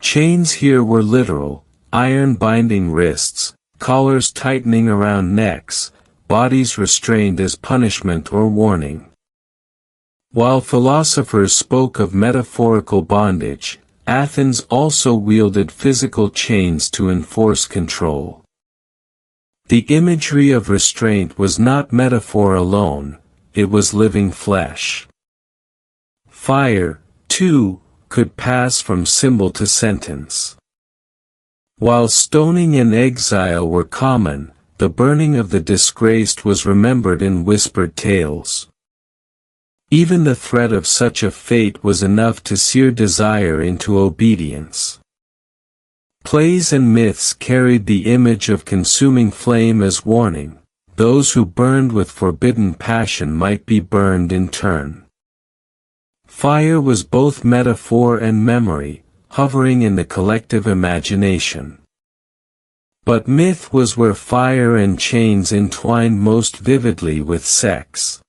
A: Chains here were literal, iron binding wrists, collars tightening around necks, bodies restrained as punishment or warning. While philosophers spoke of metaphorical bondage, Athens also wielded physical chains to enforce control. The imagery of restraint was not metaphor alone, it was living flesh. Fire, too, could pass from symbol to sentence. While stoning and exile were common, the burning of the disgraced was remembered in whispered tales. Even the threat of such a fate was enough to sear desire into obedience. Plays and myths carried the image of consuming flame as warning, those who burned with forbidden passion might be burned in turn. Fire was both metaphor and memory, hovering in the collective imagination. But myth was where fire and chains entwined most vividly with sex.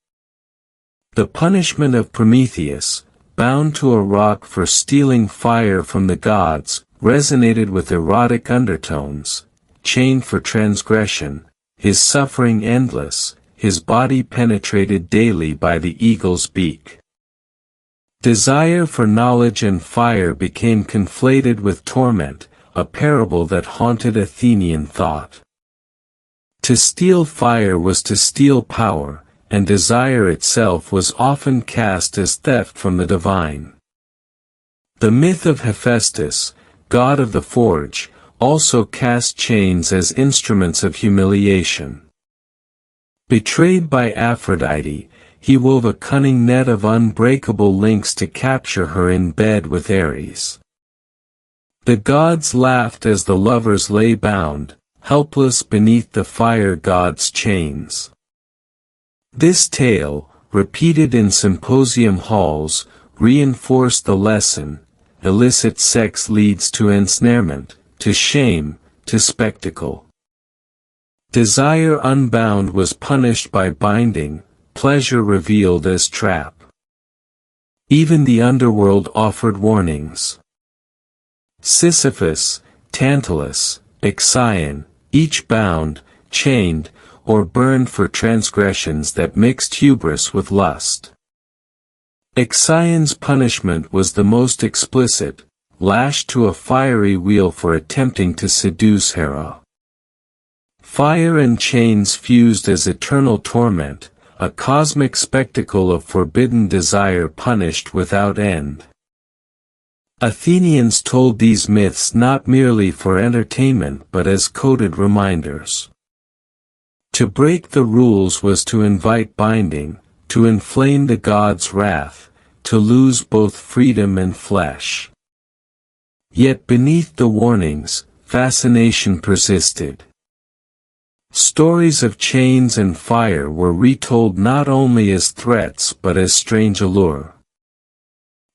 A: The punishment of Prometheus, bound to a rock for stealing fire from the gods, resonated with erotic undertones, chained for transgression, his suffering endless, his body penetrated daily by the eagle's beak. Desire for knowledge and fire became conflated with torment, a parable that haunted Athenian thought. To steal fire was to steal power, and desire itself was often cast as theft from the divine. The myth of Hephaestus, god of the forge, also cast chains as instruments of humiliation. Betrayed by Aphrodite, he wove a cunning net of unbreakable links to capture her in bed with Ares. The gods laughed as the lovers lay bound, helpless beneath the fire god's chains. This tale, repeated in symposium halls, reinforced the lesson: illicit sex leads to ensnarement, to shame, to spectacle. Desire unbound was punished by binding, pleasure revealed as trap. Even the underworld offered warnings. Sisyphus, Tantalus, Ixion, each bound, chained, or burned for transgressions that mixed hubris with lust. Ixion's punishment was the most explicit, lashed to a fiery wheel for attempting to seduce Hera. Fire and chains fused as eternal torment, a cosmic spectacle of forbidden desire punished without end. Athenians told these myths not merely for entertainment but as coded reminders. To break the rules was to invite binding, to inflame the gods' wrath, to lose both freedom and flesh. Yet beneath the warnings, fascination persisted. Stories of chains and fire were retold not only as threats but as strange allure.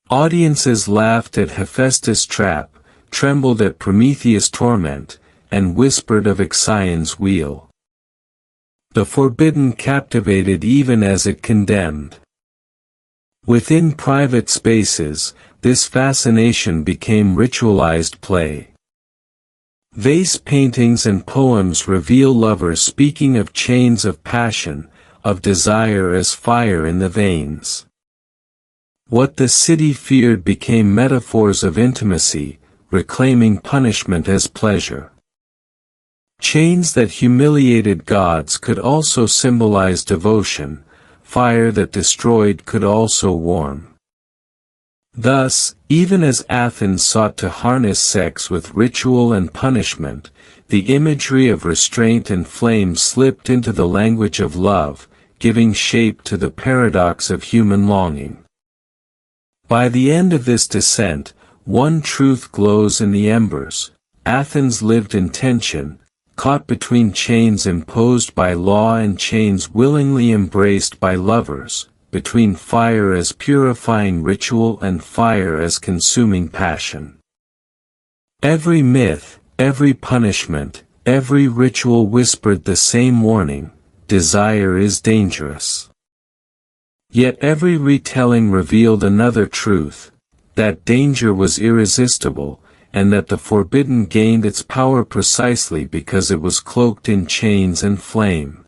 A: Audiences laughed at Hephaestus' trap, trembled at Prometheus' torment, and whispered of Ixion's wheel. The forbidden captivated even as it condemned. Within private spaces, this fascination became ritualized play. Vase paintings and poems reveal lovers speaking of chains of passion, of desire as fire in the veins. What the city feared became metaphors of intimacy, reclaiming punishment as pleasure. Chains that humiliated gods could also symbolize devotion, fire that destroyed could also warm. Thus, even as Athens sought to harness sex with ritual and punishment, the imagery of restraint and flame slipped into the language of love, giving shape to the paradox of human longing. By the end of this descent, one truth glows in the embers: Athens lived in tension, caught between chains imposed by law and chains willingly embraced by lovers, between fire as purifying ritual and fire as consuming passion. Every myth, every punishment, every ritual whispered the same warning: desire is dangerous. Yet every retelling revealed another truth: that danger was irresistible, and that the forbidden gained its power precisely because it was cloaked in chains and flame.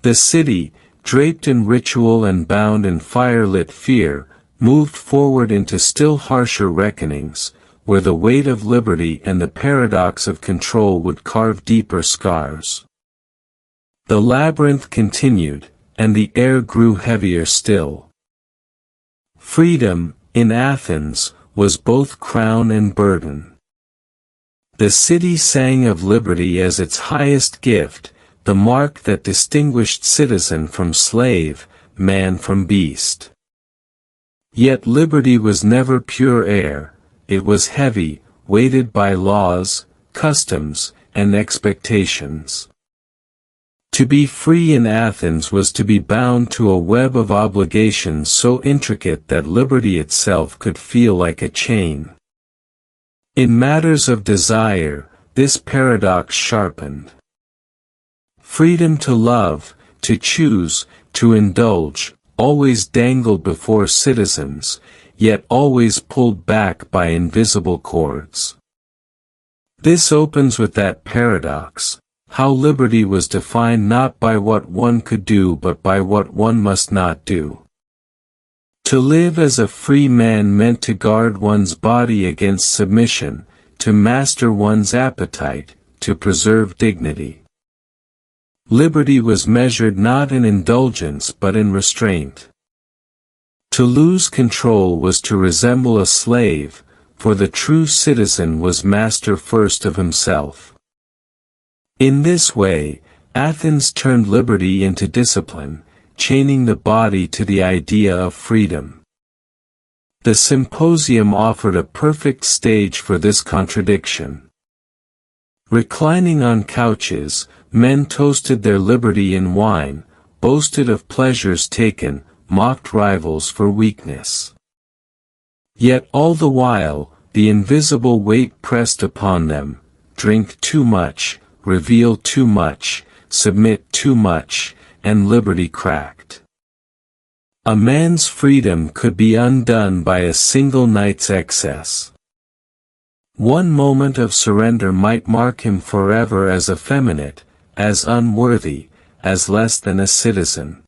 A: The city, draped in ritual and bound in fire-lit fear, moved forward into still harsher reckonings, where the weight of liberty and the paradox of control would carve deeper scars. The labyrinth continued, and the air grew heavier still. Freedom, in Athens, was both crown and burden. The city sang of liberty as its highest gift, the mark that distinguished citizen from slave, man from beast. Yet liberty was never pure air; it was heavy, weighted by laws, customs, and expectations. To be free in Athens was to be bound to a web of obligations so intricate that liberty itself could feel like a chain. In matters of desire, this paradox sharpened. Freedom to love, to choose, to indulge, always dangled before citizens, yet always pulled back by invisible cords. This opens with that paradox: how liberty was defined not by what one could do but by what one must not do. To live as a free man meant to guard one's body against submission, to master one's appetite, to preserve dignity. Liberty was measured not in indulgence but in restraint. To lose control was to resemble a slave, for the true citizen was master first of himself. In this way, Athens turned liberty into discipline, chaining the body to the idea of freedom. The symposium offered a perfect stage for this contradiction. Reclining on couches, men toasted their liberty in wine, boasted of pleasures taken, mocked rivals for weakness. Yet all the while, the invisible weight pressed upon them: drink too much, reveal too much, submit too much, and liberty cracked. A man's freedom could be undone by a single night's excess. One moment of surrender might mark him forever as effeminate, as unworthy, as less than a citizen.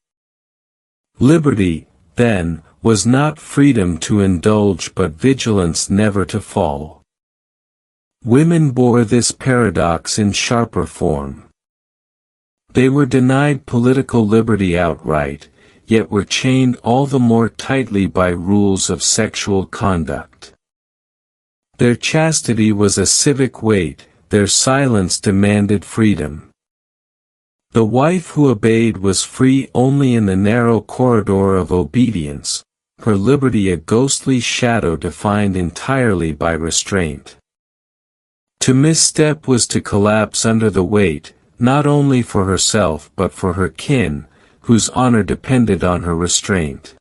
A: Liberty, then, was not freedom to indulge but vigilance never to fall. Women bore this paradox in sharper form. They were denied political liberty outright, yet were chained all the more tightly by rules of sexual conduct. Their chastity was a civic weight, their silence demanded freedom. The wife who obeyed was free only in the narrow corridor of obedience, her liberty a ghostly shadow defined entirely by restraint. To misstep was to collapse under the weight, not only for herself but for her kin, whose honor depended on her restraint.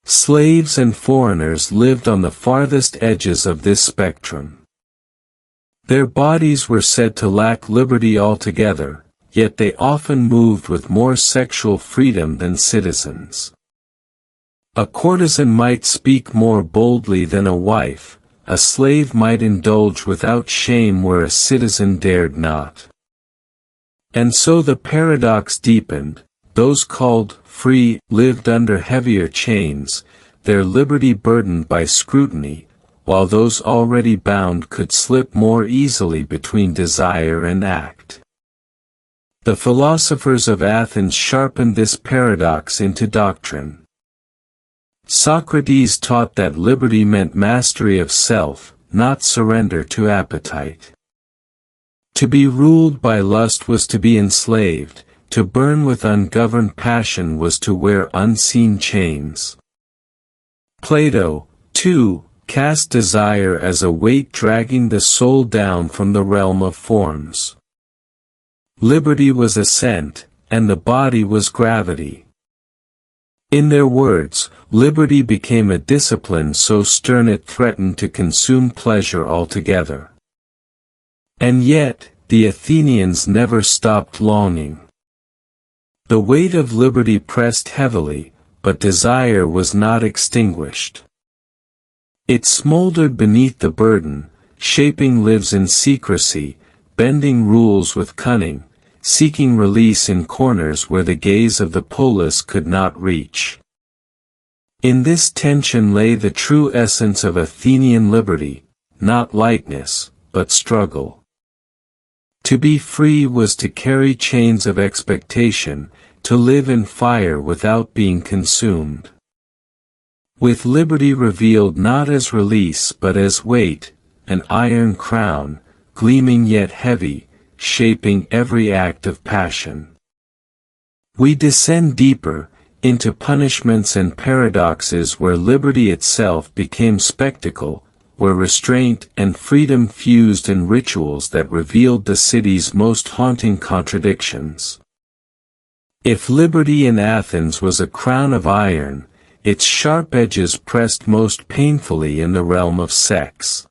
A: Slaves and foreigners lived on the farthest edges of this spectrum. Their bodies were said to lack liberty altogether, yet they often moved with more sexual freedom than citizens. A courtesan might speak more boldly than a wife, a slave might indulge without shame where a citizen dared not. And so the paradox deepened: those called free lived under heavier chains, their liberty burdened by scrutiny, while those already bound could slip more easily between desire and act. The philosophers of Athens sharpened this paradox into doctrine. Socrates taught that liberty meant mastery of self, not surrender to appetite. To be ruled by lust was to be enslaved, to burn with ungoverned passion was to wear unseen chains. Plato, too, cast desire as a weight dragging the soul down from the realm of forms. Liberty was ascent, and the body was gravity. In their words, liberty became a discipline so stern it threatened to consume pleasure altogether. And yet, the Athenians never stopped longing. The weight of liberty pressed heavily, but desire was not extinguished. It smoldered beneath the burden, shaping lives in secrecy, bending rules with cunning, seeking release in corners where the gaze of the polis could not reach. In this tension lay the true essence of Athenian liberty, not lightness, but struggle. To be free was to carry chains of expectation, to live in fire without being consumed. With liberty revealed not as release but as weight, an iron crown, gleaming yet heavy, shaping every act of passion. We descend deeper, into punishments and paradoxes where liberty itself became spectacle, where restraint and freedom fused in rituals that revealed the city's most haunting contradictions. If liberty in Athens was a crown of iron, its sharp edges pressed most painfully in the realm of sex.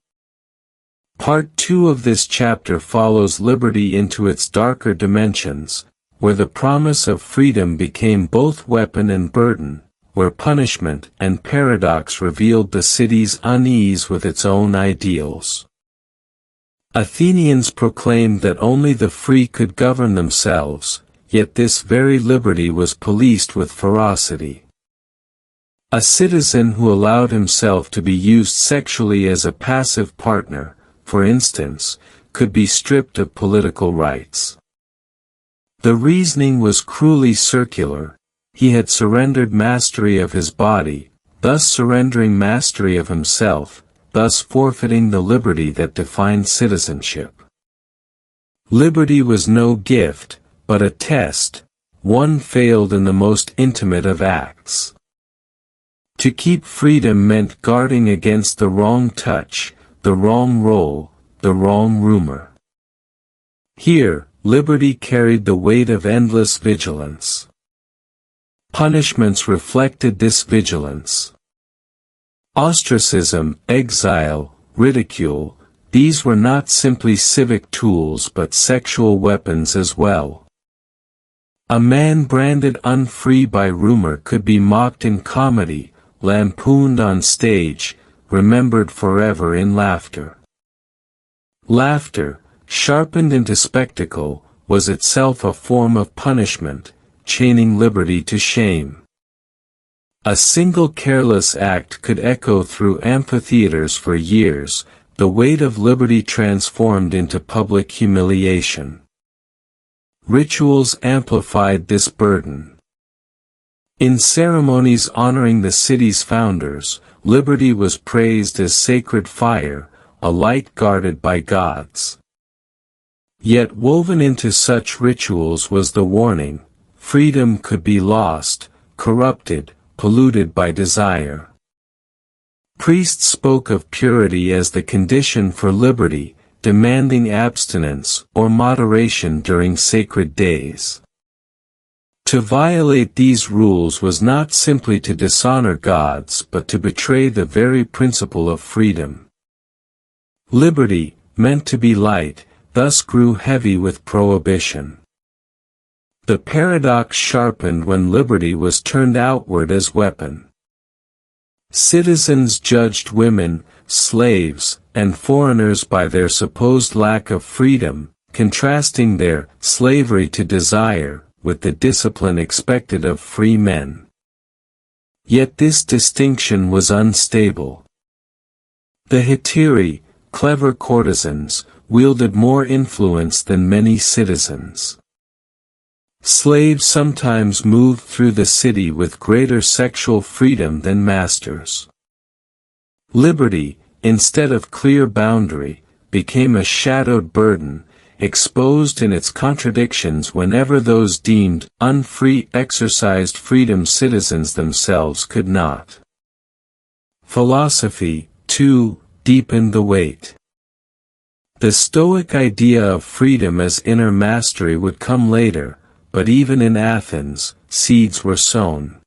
A: Part 2 of this chapter follows liberty into its darker dimensions, where the promise of freedom became both weapon and burden, where punishment and paradox revealed the city's unease with its own ideals. Athenians proclaimed that only the free could govern themselves, yet this very liberty was policed with ferocity. A citizen who allowed himself to be used sexually as a passive partner, for instance, could be stripped of political rights. The reasoning was cruelly circular. He had surrendered mastery of his body, thus surrendering mastery of himself, thus forfeiting the liberty that defined citizenship. Liberty was no gift, but a test, one failed in the most intimate of acts. To keep freedom meant guarding against the wrong touch, the wrong role, the wrong rumor. Here, liberty carried the weight of endless vigilance. Punishments reflected this vigilance. Ostracism, exile, ridicule, these were not simply civic tools but sexual weapons as well. A man branded unfree by rumor could be mocked in comedy, lampooned on stage, remembered forever in laughter. Laughter, sharpened into spectacle, was itself a form of punishment, chaining liberty to shame. A single careless act could echo through amphitheaters for years, the weight of liberty transformed into public humiliation. Rituals amplified this burden. In ceremonies honoring the city's founders, liberty was praised as sacred fire, a light guarded by gods. Yet woven into such rituals was the warning: freedom could be lost, corrupted, polluted by desire. Priests spoke of purity as the condition for liberty, demanding abstinence or moderation during sacred days. To violate these rules was not simply to dishonor gods but to betray the very principle of freedom. Liberty, meant to be light, thus grew heavy with prohibition. The paradox sharpened when liberty was turned outward as weapon. Citizens judged women, slaves, and foreigners by their supposed lack of freedom, contrasting their slavery to desire with the discipline expected of free men. Yet this distinction was unstable. The hetairai, clever courtesans, wielded more influence than many citizens. Slaves sometimes moved through the city with greater sexual freedom than masters. Liberty, instead of clear boundary, became a shadowed burden, exposed in its contradictions whenever those deemed unfree exercised freedom citizens themselves could not. Philosophy, too, deepened the weight. The Stoic idea of freedom as inner mastery would come later, but even in Athens, seeds were sown.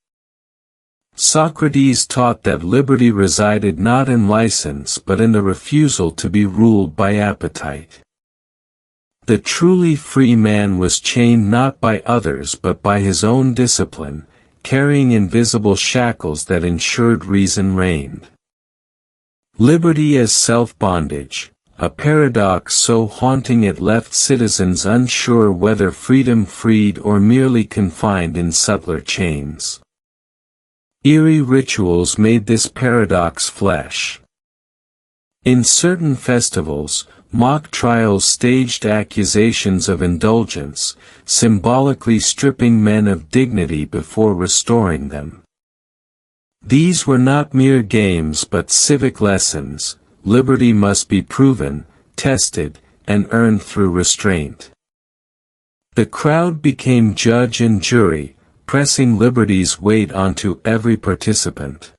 A: Socrates taught that liberty resided not in license but in the refusal to be ruled by appetite. The truly free man was chained not by others but by his own discipline, carrying invisible shackles that ensured reason reigned. Liberty as self-bondage, a paradox so haunting it left citizens unsure whether freedom freed or merely confined in subtler chains. Eerie rituals made this paradox flesh. In certain festivals, mock trials staged accusations of indulgence, symbolically stripping men of dignity before restoring them. These were not mere games but civic lessons. Liberty must be proven, tested, and earned through restraint. The crowd became judge and jury, pressing liberty's weight onto every participant.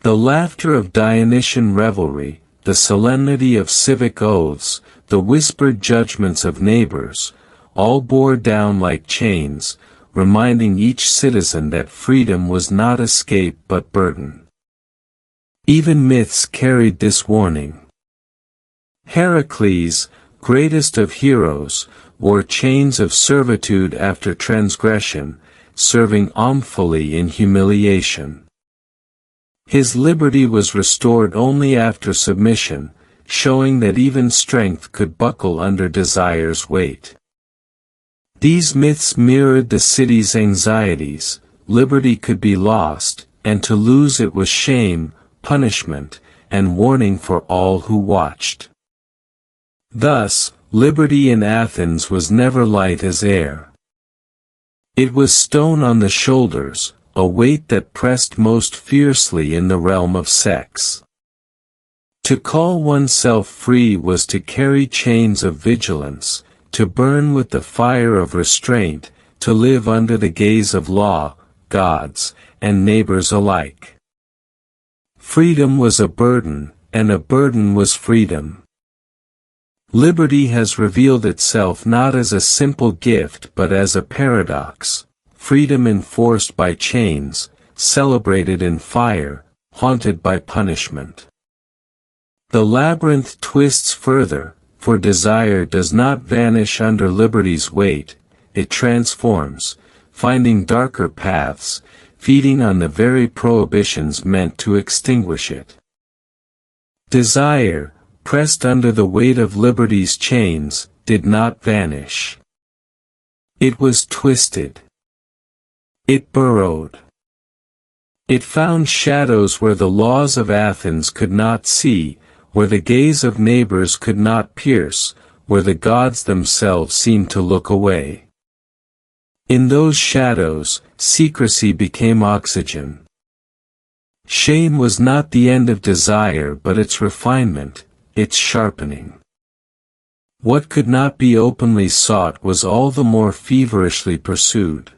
A: The laughter of Dionysian revelry, the solemnity of civic oaths, the whispered judgments of neighbors, all bore down like chains, reminding each citizen that freedom was not escape but burden. Even myths carried this warning. Heracles, greatest of heroes, wore chains of servitude after transgression, serving armfully in humiliation. His liberty was restored only after submission, showing that even strength could buckle under desire's weight. These myths mirrored the city's anxieties. Liberty could be lost, and to lose it was shame, punishment, and warning for all who watched. Thus, liberty in Athens was never light as air. It was stone on the shoulders, a weight that pressed most fiercely in the realm of sex. To call oneself free was to carry chains of vigilance, to burn with the fire of restraint, to live under the gaze of law, gods, and neighbors alike. Freedom was a burden, and a burden was freedom. Liberty has revealed itself not as a simple gift but as a paradox, freedom enforced by chains, celebrated in fire, haunted by punishment. The labyrinth twists further, for desire does not vanish under liberty's weight, it transforms, finding darker paths, feeding on the very prohibitions meant to extinguish it. Desire, pressed under the weight of liberty's chains, did not vanish. It was twisted. It burrowed. It found shadows where the laws of Athens could not see, where the gaze of neighbors could not pierce, where the gods themselves seemed to look away. In those shadows, secrecy became oxygen. Shame was not the end of desire but its refinement, its sharpening. What could not be openly sought was all the more feverishly pursued.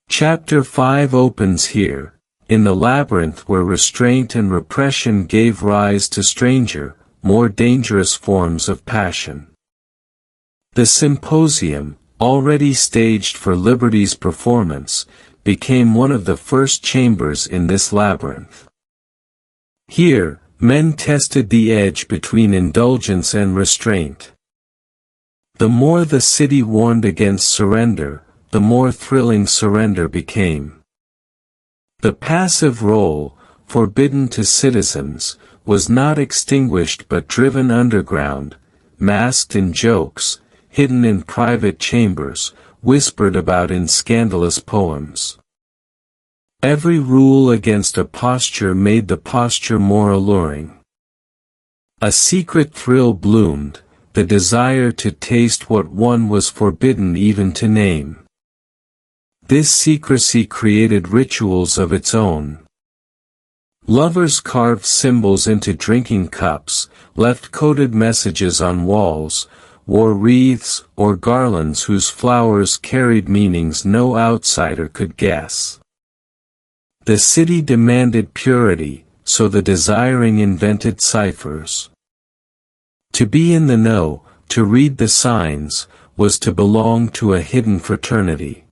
A: Chapter 5 opens here, in the labyrinth where restraint and repression gave rise to stranger, more dangerous forms of passion. The symposium, already staged for liberty's performance, became one of the first chambers in this labyrinth. Here, men tested the edge between indulgence and restraint. The more the city warned against surrender, the more thrilling surrender became. The passive role, forbidden to citizens, was not extinguished but driven underground, masked in jokes, hidden in private chambers, whispered about in scandalous poems. Every rule against a posture made the posture more alluring. A secret thrill bloomed, the desire to taste what one was forbidden even to name. This secrecy created rituals of its own. Lovers carved symbols into drinking cups, left coded messages on walls, wore wreaths or garlands whose flowers carried meanings no outsider could guess. The city demanded purity, so the desiring invented ciphers. To be in the know, to read the signs, was to belong to a hidden fraternity.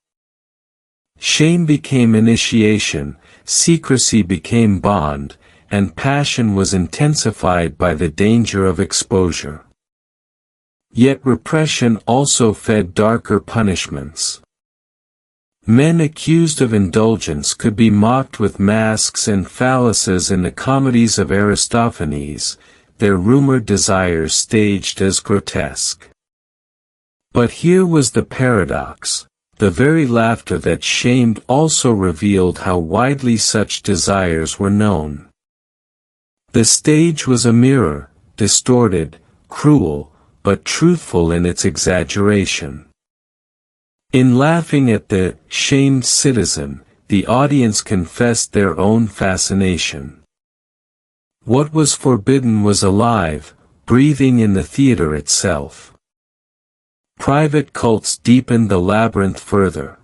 A: Shame became initiation, secrecy became bond, and passion was intensified by the danger of exposure. Yet repression also fed darker punishments. Men accused of indulgence could be mocked with masks and phalluses in the comedies of Aristophanes, their rumored desires staged as grotesque. But here was the paradox. The very laughter that shamed also revealed how widely such desires were known. The stage was a mirror, distorted, cruel, but truthful in its exaggeration. In laughing at the shamed citizen, the audience confessed their own fascination. What was forbidden was alive, breathing in the theater itself. Private cults deepened the labyrinth further.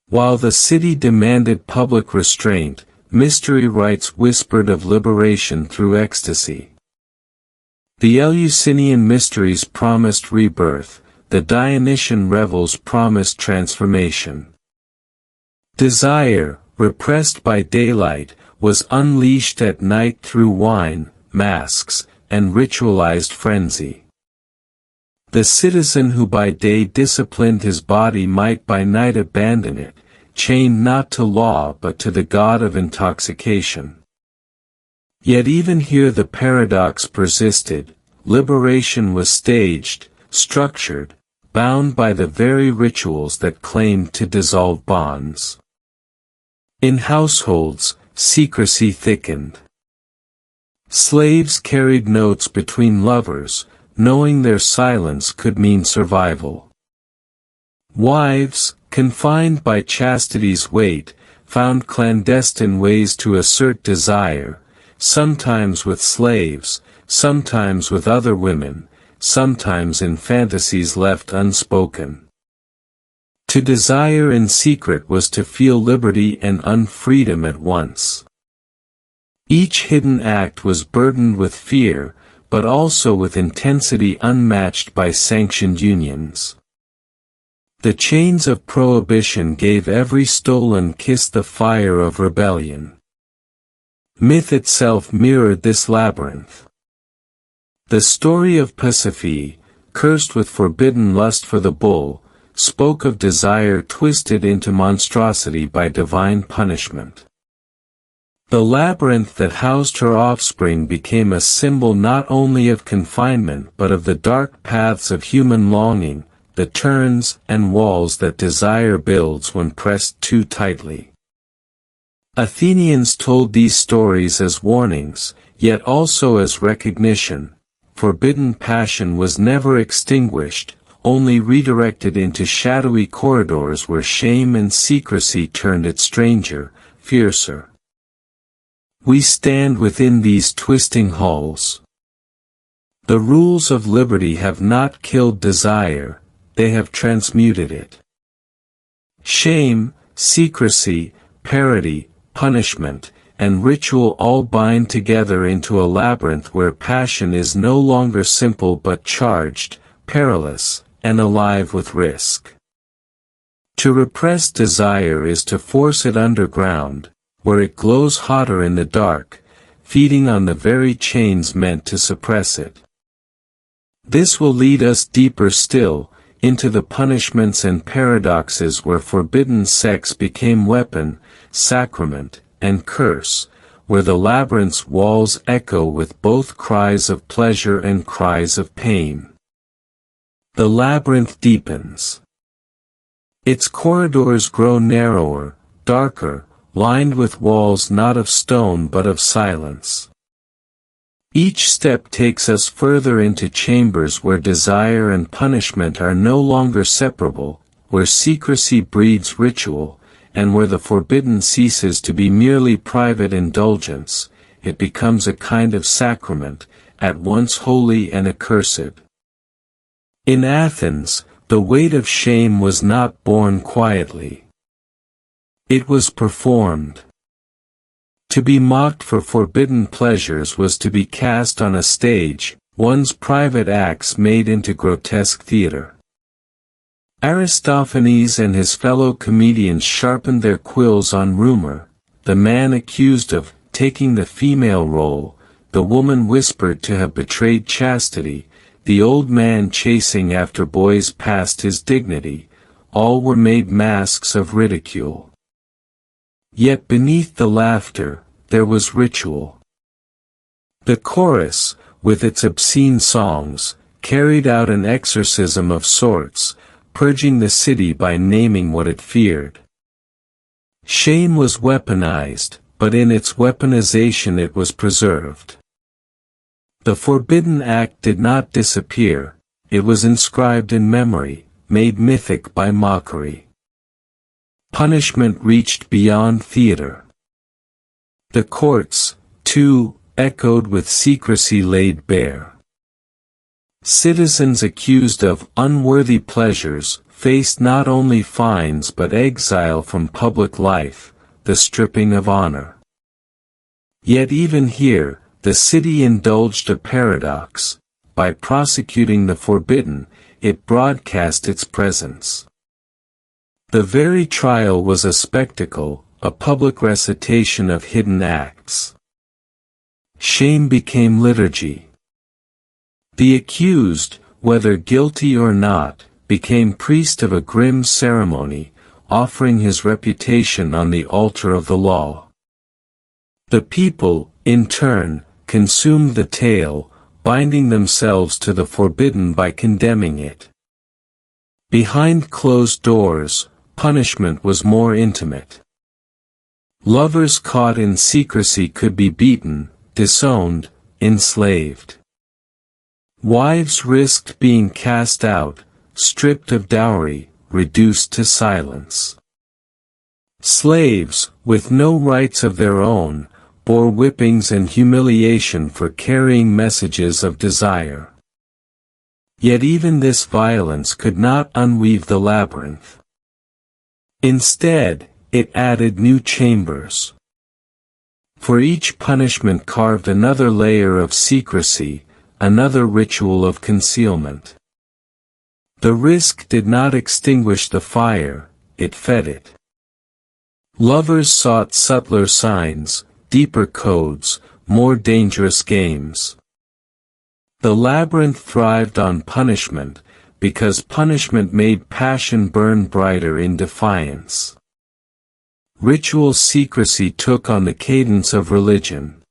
A: While the city demanded public restraint, mystery rites whispered of liberation through ecstasy. The Eleusinian mysteries promised rebirth, the Dionysian revels promised transformation. Desire, repressed by daylight, was unleashed at night through wine, masks, and ritualized frenzy. The citizen who by day disciplined his body might by night abandon it, chained not to law but to the god of intoxication. Yet even here the paradox persisted. Liberation was staged, structured, bound by the very rituals that claimed to dissolve bonds. In households, secrecy thickened. Slaves carried notes between lovers, knowing their silence could mean survival. Wives, confined by chastity's weight, found clandestine ways to assert desire, sometimes with slaves, sometimes with other women, sometimes in fantasies left unspoken. To desire in secret was to feel liberty and unfreedom at once. Each hidden act was burdened with fear, but also with intensity unmatched by sanctioned unions. The chains of prohibition gave every stolen kiss the fire of rebellion. Myth itself mirrored this labyrinth. The story of Pasiphae, cursed with forbidden lust for the bull, spoke of desire twisted into monstrosity by divine punishment. The labyrinth that housed her offspring became a symbol not only of confinement but of the dark paths of human longing, the turns and walls that desire builds when pressed too tightly. Athenians told these stories as warnings, yet also as recognition. Forbidden passion was never extinguished, only redirected into shadowy corridors where shame and secrecy turned it stranger, fiercer. We stand within these twisting halls. The rules of liberty have not killed desire, they have transmuted it. Shame, secrecy, parody, punishment, and ritual all bind together into a labyrinth where passion is no longer simple but charged, perilous, and alive with risk. To repress desire is to force it underground, where it glows hotter in the dark, feeding on the very chains meant to suppress it. This will lead us deeper still, into the punishments and paradoxes where forbidden sex became weapon, sacrament, and curse, where the labyrinth's walls echo with both cries of pleasure and cries of pain. The labyrinth deepens. Its corridors grow narrower, darker, lined with walls not of stone but of silence. Each step takes us further into chambers where desire and punishment are no longer separable, where secrecy breeds ritual, and where the forbidden ceases to be merely private indulgence, it becomes a kind of sacrament, at once holy and accursed. In Athens, the weight of shame was not borne quietly. It was performed. To be mocked for forbidden pleasures was to be cast on a stage, one's private acts made into grotesque theater. Aristophanes and his fellow comedians sharpened their quills on rumor. The man accused of taking the female role, the woman whispered to have betrayed chastity, the old man chasing after boys past his dignity, all were made masks of ridicule. Yet beneath the laughter, there was ritual. The chorus, with its obscene songs, carried out an exorcism of sorts, purging the city by naming what it feared. Shame was weaponized, but in its weaponization it was preserved. The forbidden act did not disappear, it was inscribed in memory, made mythic by mockery. Punishment reached beyond theater. The courts, too, echoed with secrecy laid bare. Citizens accused of unworthy pleasures faced not only fines but exile from public life, the stripping of honor. Yet even here, the city indulged a paradox. By prosecuting the forbidden, it broadcast its presence. The very trial was a spectacle, a public recitation of hidden acts. Shame became liturgy. The accused, whether guilty or not, became priest of a grim ceremony, offering his reputation on the altar of the law. The people, in turn, consumed the tale, binding themselves to the forbidden by condemning it. Behind closed doors, punishment was more intimate. Lovers caught in secrecy could be beaten, disowned, enslaved. Wives risked being cast out, stripped of dowry, reduced to silence. Slaves, with no rights of their own, bore whippings and humiliation for carrying messages of desire. Yet even this violence could not unweave the labyrinth. Instead, it added new chambers. For each punishment carved another layer of secrecy, another ritual of concealment. The risk did not extinguish the fire, it fed it. Lovers sought subtler signs, deeper codes, more dangerous games. The labyrinth thrived on punishment, because punishment made passion burn brighter in defiance. Ritual secrecy took on the cadence of religion.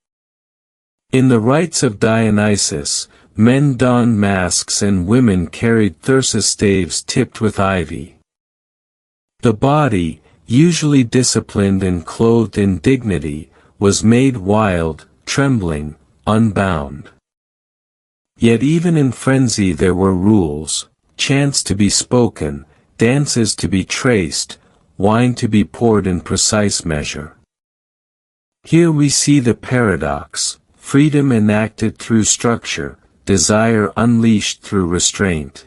A: In the rites of Dionysus, men donned masks and women carried thyrsus staves tipped with ivy. The body, usually disciplined and clothed in dignity, was made wild, trembling, unbound. Yet even in frenzy there were rules, chants to be spoken, dances to be traced, wine to be poured in precise measure. Here we see the paradox, freedom enacted through structure, desire unleashed through restraint.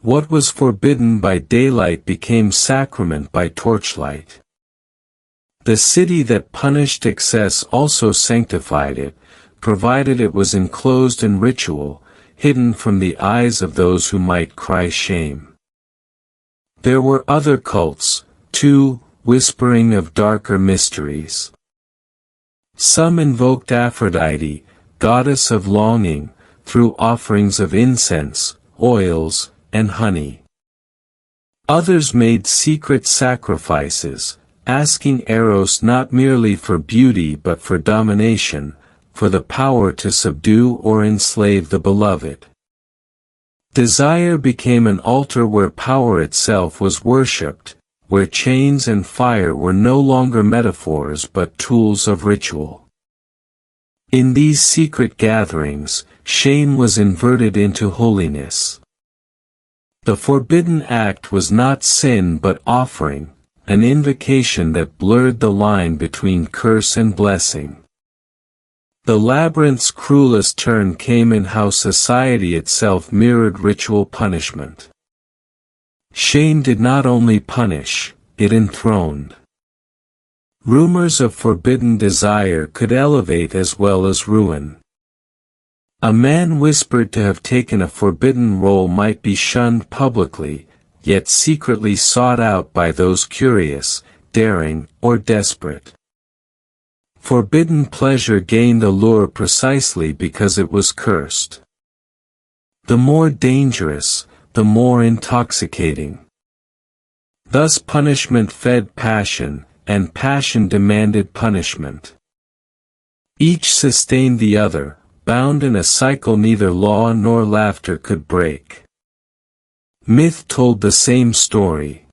A: What was forbidden by daylight became sacrament by torchlight. The city that punished excess also sanctified it, provided it was enclosed in ritual, hidden from the eyes of those who might cry shame. There were other cults, too, whispering of darker mysteries. Some invoked Aphrodite, goddess of longing, through offerings of incense, oils, and honey. Others made secret sacrifices, asking Eros not merely for beauty but for domination, for the power to subdue or enslave the beloved. Desire became an altar where power itself was worshipped, where chains and fire were no longer metaphors but tools of ritual. In these secret gatherings, shame was inverted into holiness. The forbidden act was not sin but offering, an invocation that blurred the line between curse and blessing. The labyrinth's cruelest turn came in how society itself mirrored ritual punishment. Shame did not only punish, it enthroned. Rumors of forbidden desire could elevate as well as ruin. A man whispered to have taken a forbidden role might be shunned publicly, yet secretly sought out by those curious, daring, or desperate. Forbidden pleasure gained allure precisely because it was cursed. The more dangerous, the more intoxicating. Thus punishment fed passion, and passion demanded punishment. Each sustained the other, bound in a cycle neither law nor laughter could break. Myth told the same story.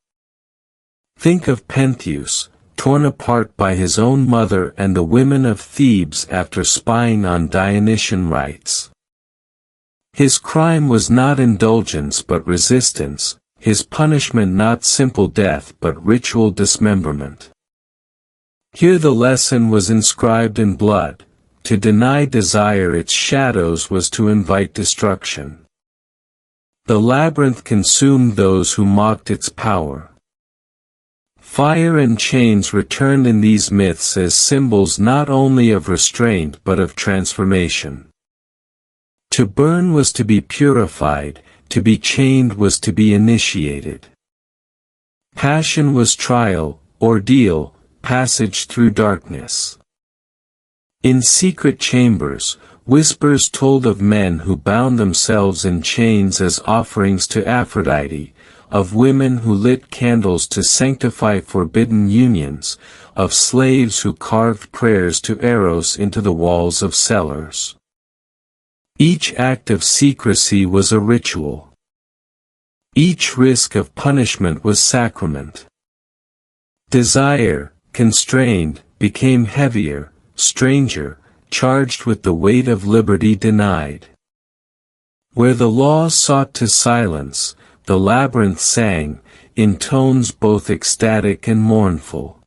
A: Think of Pentheus, torn apart by his own mother and the women of Thebes after spying on Dionysian rites. His crime was not indulgence but resistance, his punishment not simple death but ritual dismemberment. Here the lesson was inscribed in blood: to deny desire its shadows was to invite destruction. The labyrinth consumed those who mocked its power. Fire and chains returned in these myths as symbols not only of restraint but of transformation. To burn was to be purified, to be chained was to be initiated. Passion was trial, ordeal, passage through darkness. In secret chambers, whispers told of men who bound themselves in chains as offerings to Aphrodite, of women who lit candles to sanctify forbidden unions, of slaves who carved prayers to Eros into the walls of cellars. Each act of secrecy was a ritual. Each risk of punishment was sacrament. Desire, constrained, became heavier, stranger, charged with the weight of liberty denied. Where the law sought to silence, the labyrinth sang, in tones both ecstatic and mournful.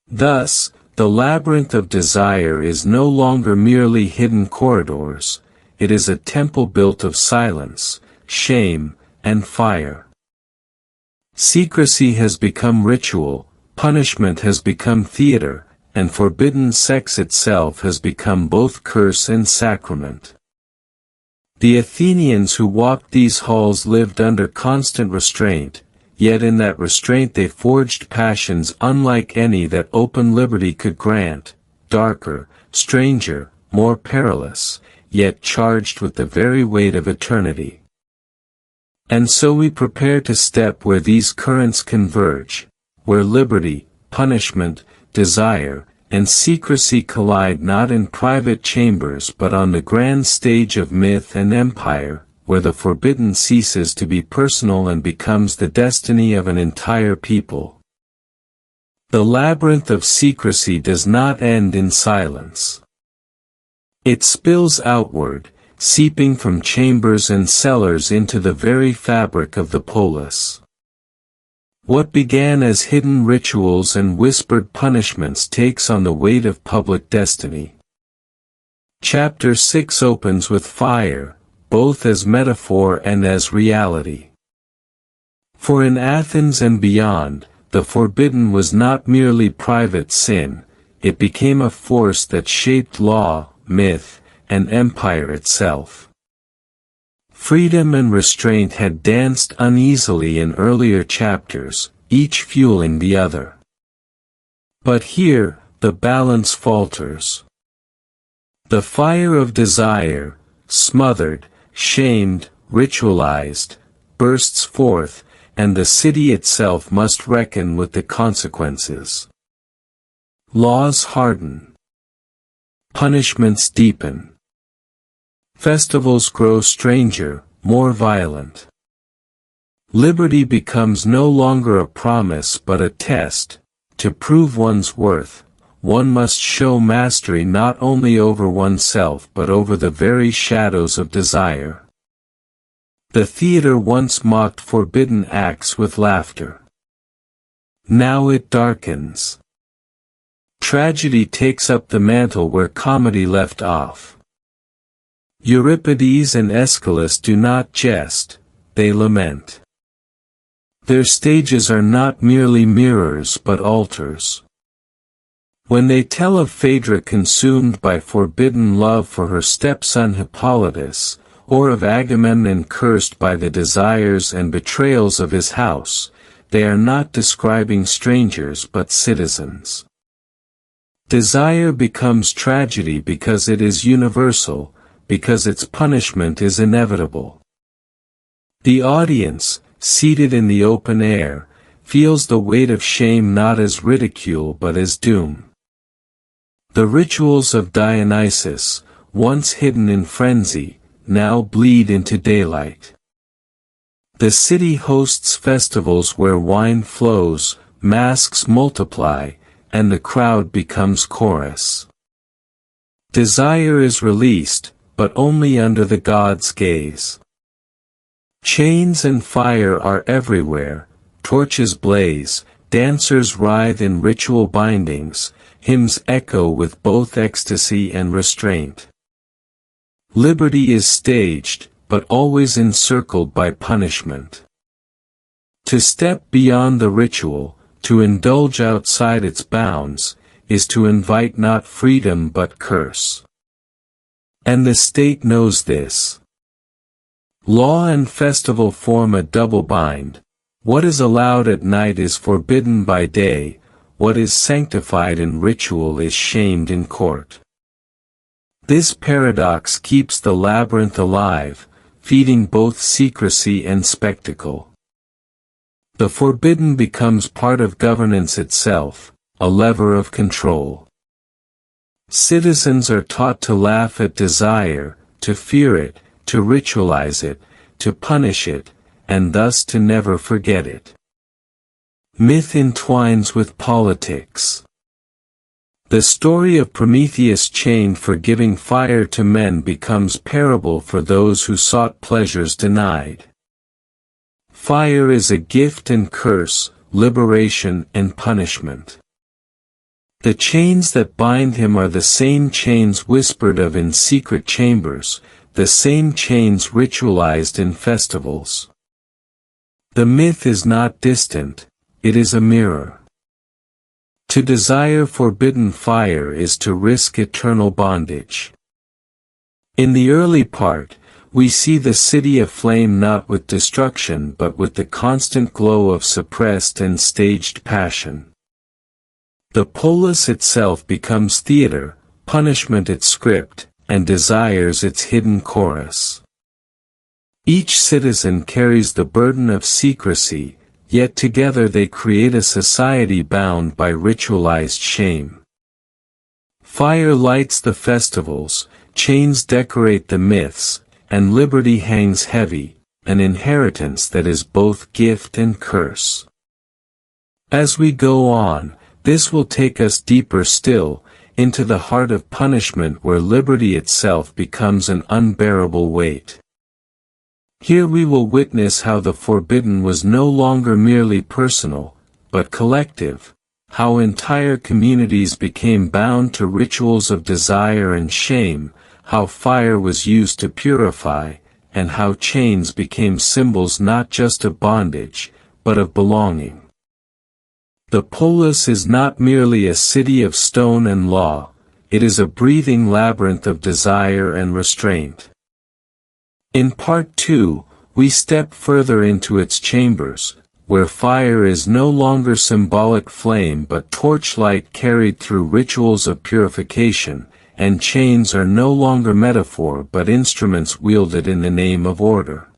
A: Thus, the labyrinth of desire is no longer merely hidden corridors, it is a temple built of silence, shame, and fire. Secrecy has become ritual, punishment has become theater, and forbidden sex itself has become both curse and sacrament. The Athenians who walked these halls lived under constant restraint, yet in that restraint they forged passions unlike any that open liberty could grant, darker, stranger, more perilous, yet charged with the very weight of eternity. And so we prepare to step where these currents converge, where liberty, punishment, desire, and secrecy collide not in private chambers but on the grand stage of myth and empire, where the forbidden ceases to be personal and becomes the destiny of an entire people. The labyrinth of secrecy does not end in silence. It spills outward, seeping from chambers and cellars into the very fabric of the polis. What began as hidden rituals and whispered punishments takes on the weight of public destiny. Chapter 6 opens with fire, both as metaphor and as reality. For in Athens and beyond, the forbidden was not merely private sin, it became a force that shaped law, myth, and empire itself. Freedom and restraint had danced uneasily in earlier chapters, each fueling the other. But here, the balance falters. The fire of desire, smothered, shamed, ritualized, bursts forth, and the city itself must reckon with the consequences. Laws harden. Punishments deepen. Festivals grow stranger, more violent. Liberty becomes no longer a promise but a test, to prove one's worth, one must show mastery not only over oneself but over the very shadows of desire. The theater once mocked forbidden acts with laughter. Now it darkens. Tragedy takes up the mantle where comedy left off. Euripides and Aeschylus do not jest, they lament. Their stages are not merely mirrors but altars. When they tell of Phaedra consumed by forbidden love for her stepson Hippolytus, or of Agamemnon cursed by the desires and betrayals of his house, they are not describing strangers but citizens. Desire becomes tragedy because it is universal, because its punishment is inevitable. The audience, seated in the open air, feels the weight of shame not as ridicule but as doom. The rituals of Dionysus, once hidden in frenzy, now bleed into daylight. The city hosts festivals where wine flows, masks multiply, and the crowd becomes chorus. Desire is released, but only under the gods' gaze. Chains and fire are everywhere, torches blaze, dancers writhe in ritual bindings, hymns echo with both ecstasy and restraint. Liberty is staged, but always encircled by punishment. To step beyond the ritual, to indulge outside its bounds, is to invite not freedom but curse. And the state knows this. Law and festival form a double bind. What is allowed at night is forbidden by day, what is sanctified in ritual is shamed in court. This paradox keeps the labyrinth alive, feeding both secrecy and spectacle. The forbidden becomes part of governance itself, a lever of control. Citizens are taught to laugh at desire, to fear it, to ritualize it, to punish it, and thus to never forget it. Myth entwines with politics. The story of Prometheus chained for giving fire to men becomes parable for those who sought pleasures denied. Fire is a gift and curse, liberation and punishment. The chains that bind him are the same chains whispered of in secret chambers, the same chains ritualized in festivals. The myth is not distant, it is a mirror. To desire forbidden fire is to risk eternal bondage. In the early part, we see the city aflame not with destruction but with the constant glow of suppressed and staged passion. The polis itself becomes theater, punishment its script, and desires its hidden chorus. Each citizen carries the burden of secrecy, yet together they create a society bound by ritualized shame. Fire lights the festivals, chains decorate the myths, and liberty hangs heavy, an inheritance that is both gift and curse. As we go on, this will take us deeper still, into the heart of punishment where liberty itself becomes an unbearable weight. Here we will witness how the forbidden was no longer merely personal, but collective, how entire communities became bound to rituals of desire and shame, how fire was used to purify, and how chains became symbols not just of bondage, but of belonging. The polis is not merely a city of stone and law, it is a breathing labyrinth of desire and restraint. In Part 2, we step further into its chambers, where fire is no longer symbolic flame but torchlight carried through rituals of purification, and chains are no longer metaphor but instruments wielded in the name of order.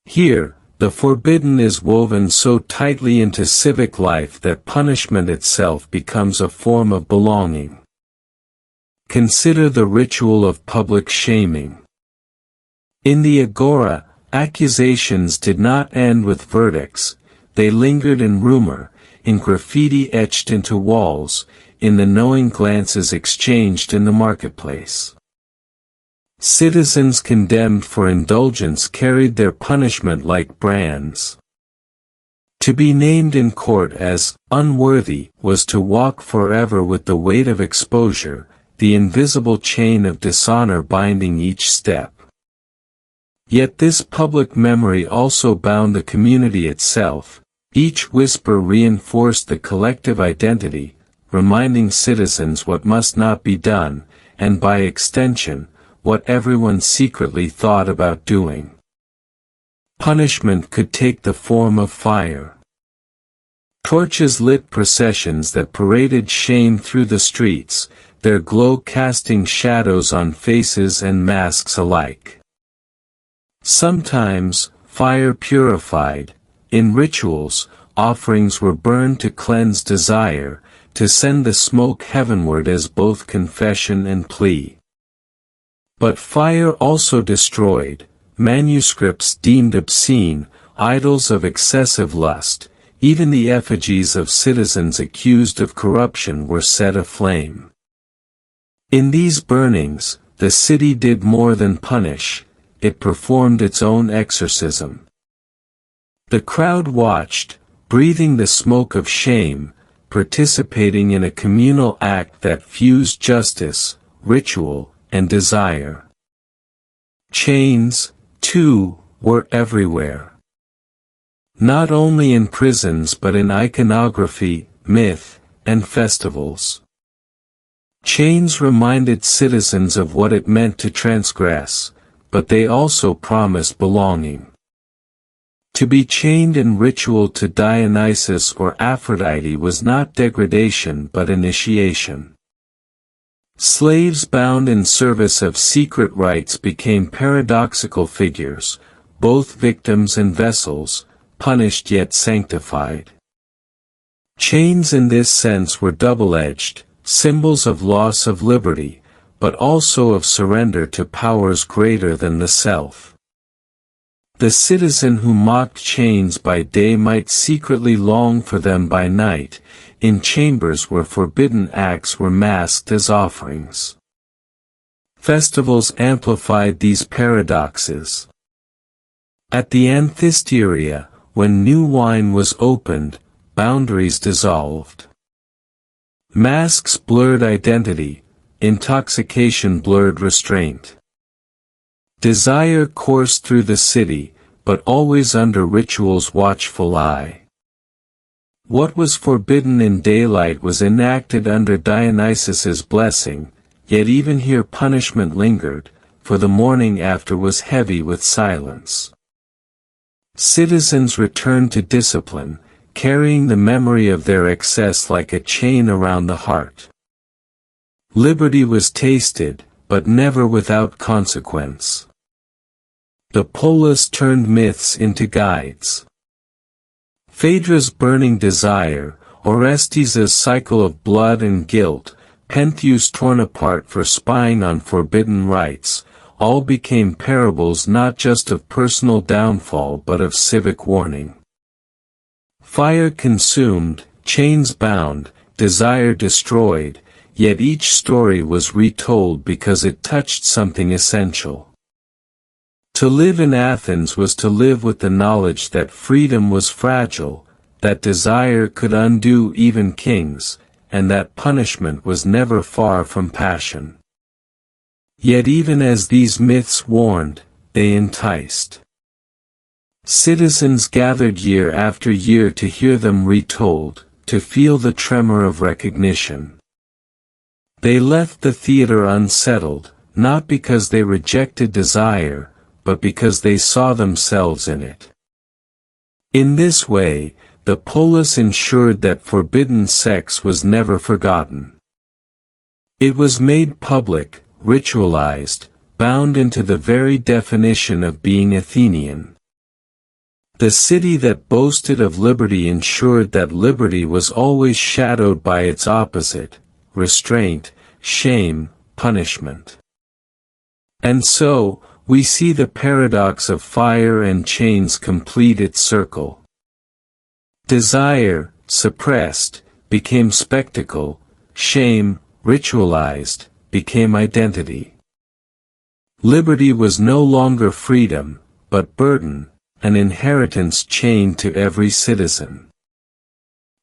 A: Here, the forbidden is woven so tightly into civic life that punishment itself becomes a form of belonging. Consider the ritual of public shaming. In the agora, accusations did not end with verdicts, they lingered in rumor, in graffiti etched into walls, in the knowing glances exchanged in the marketplace. Citizens condemned for indulgence carried their punishment like brands. To be named in court as unworthy was to walk forever with the weight of exposure, the invisible chain of dishonor binding each step. Yet this public memory also bound the community itself. Each whisper reinforced the collective identity, reminding citizens what must not be done, and by extension, what everyone secretly thought about doing. Punishment could take the form of fire. Torches lit processions that paraded shame through the streets, their glow casting shadows on faces and masks alike. Sometimes, fire purified. In rituals, offerings were burned to cleanse desire, to send the smoke heavenward as both confession and plea. But fire also destroyed, manuscripts deemed obscene, idols of excessive lust, even the effigies of citizens accused of corruption were set aflame. In these burnings, the city did more than punish, it performed its own exorcism. The crowd watched, breathing the smoke of shame, participating in a communal act that fused justice, ritual, and desire. Chains, too, were everywhere. Not only in prisons but in iconography, myth, and festivals. Chains reminded citizens of what it meant to transgress, but they also promised belonging. To be chained in ritual to Dionysus or Aphrodite was not degradation but initiation. Slaves bound in service of secret rites became paradoxical figures, both victims and vessels, punished yet sanctified. Chains in this sense were double-edged, symbols of loss of liberty, but also of surrender to powers greater than the self. The citizen who mocked chains by day might secretly long for them by night, in chambers where forbidden acts were masked as offerings. Festivals amplified these paradoxes. At the Anthesteria, when new wine was opened, boundaries dissolved. Masks blurred identity, intoxication blurred restraint. Desire coursed through the city, but always under ritual's watchful eye. What was forbidden in daylight was enacted under Dionysus's blessing, yet even here punishment lingered, for the morning after was heavy with silence. Citizens returned to discipline, carrying the memory of their excess like a chain around the heart. Liberty was tasted, but never without consequence. The polis turned myths into guides. Phaedra's burning desire, Orestes' cycle of blood and guilt, Pentheus torn apart for spying on forbidden rites, all became parables not just of personal downfall but of civic warning. Fire consumed, chains bound, desire destroyed, yet each story was retold because it touched something essential. To live in Athens was to live with the knowledge that freedom was fragile, that desire could undo even kings, and that punishment was never far from passion. Yet even as these myths warned, they enticed. Citizens gathered year after year to hear them retold, to feel the tremor of recognition. They left the theater unsettled, not because they rejected desire, but because they saw themselves in it. In this way, the polis ensured that forbidden sex was never forgotten. It was made public, ritualized, bound into the very definition of being Athenian. The city that boasted of liberty ensured that liberty was always shadowed by its opposite, restraint, shame, punishment. And so, we see the paradox of fire and chains complete its circle. Desire, suppressed, became spectacle, shame, ritualized, became identity. Liberty was no longer freedom, but burden, an inheritance chained to every citizen.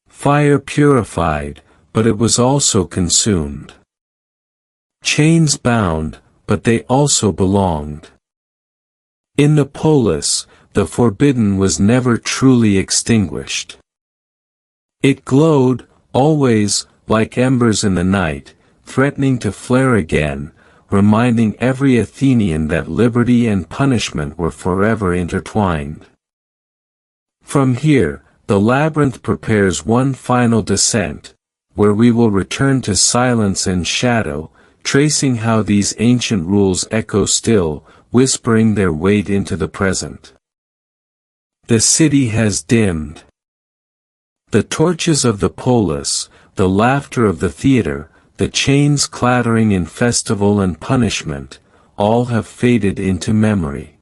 A: Fire purified, but it was also consumed. Chains bound, but they also belonged. In the polis, the forbidden was never truly extinguished. It glowed, always, like embers in the night, threatening to flare again, reminding every Athenian that liberty and punishment were forever intertwined. From here, the labyrinth prepares one final descent, where we will return to silence and shadow, tracing how these ancient rules echo still, whispering their weight into the present. The city has dimmed. The torches of the polis, the laughter of the theater, the chains clattering in festival and punishment, all have faded into memory.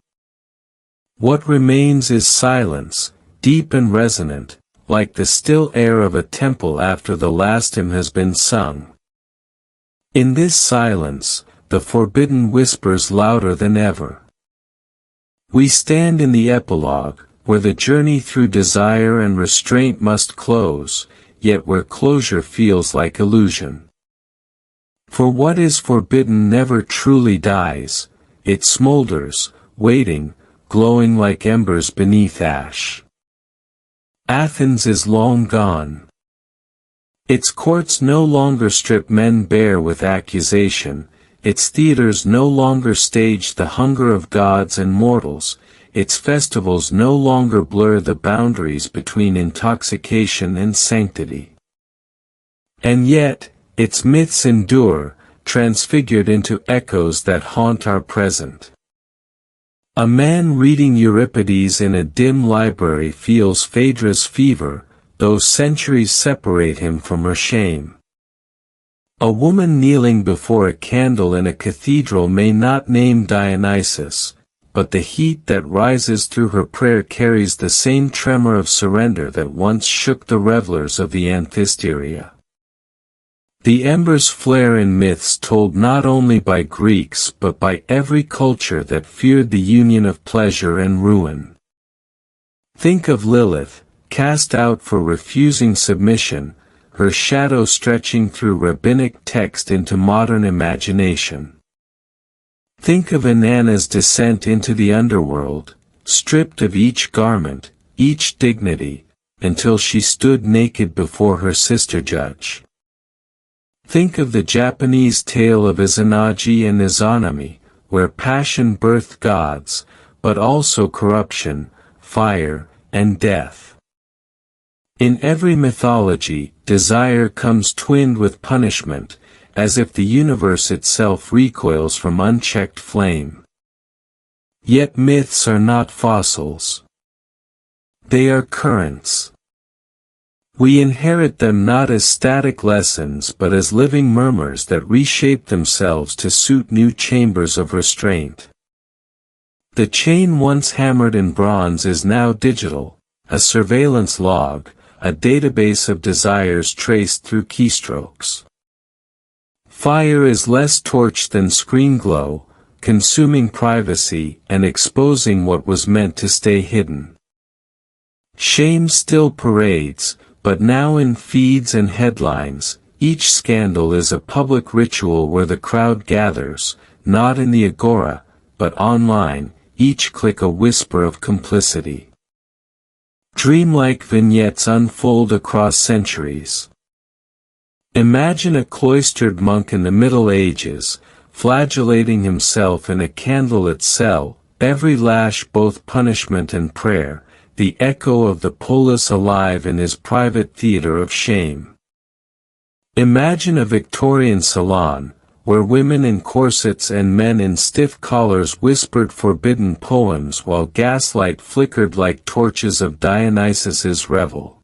A: What remains is silence, deep and resonant, like the still air of a temple after the last hymn has been sung. In this silence, the forbidden whispers louder than ever. We stand in the epilogue, where the journey through desire and restraint must close, yet where closure feels like illusion. For what is forbidden never truly dies, it smolders, waiting, glowing like embers beneath ash. Athens is long gone. Its courts no longer strip men bare with accusation, its theaters no longer stage the hunger of gods and mortals, its festivals no longer blur the boundaries between intoxication and sanctity. And yet, its myths endure, transfigured into echoes that haunt our present. A man reading Euripides in a dim library feels Phaedra's fever, though centuries separate him from her shame. A woman kneeling before a candle in a cathedral may not name Dionysus, but the heat that rises through her prayer carries the same tremor of surrender that once shook the revelers of the Anthesteria. The embers flare in myths told not only by Greeks but by every culture that feared the union of pleasure and ruin. Think of Lilith, cast out for refusing submission, her shadow stretching through rabbinic text into modern imagination. Think of Inanna's descent into the underworld, stripped of each garment, each dignity, until she stood naked before her sister judge. Think of the Japanese tale of Izanagi and Izanami, where passion birthed gods, but also corruption, fire, and death. In every mythology, desire comes twinned with punishment, as if the universe itself recoils from unchecked flame. Yet myths are not fossils. They are currents. We inherit them not as static lessons but as living murmurs that reshape themselves to suit new chambers of restraint. The chain once hammered in bronze is now digital, a surveillance log, a database of desires traced through keystrokes. Fire is less torch than screen glow, consuming privacy and exposing what was meant to stay hidden. Shame still parades, but now in feeds and headlines, each scandal is a public ritual where the crowd gathers, not in the agora, but online, each click a whisper of complicity. Dreamlike vignettes unfold across centuries. Imagine a cloistered monk in the Middle Ages, flagellating himself in a candlelit cell, every lash both punishment and prayer, the echo of the polis alive in his private theater of shame. Imagine a Victorian salon, where women in corsets and men in stiff collars whispered forbidden poems while gaslight flickered like torches of Dionysus's revel.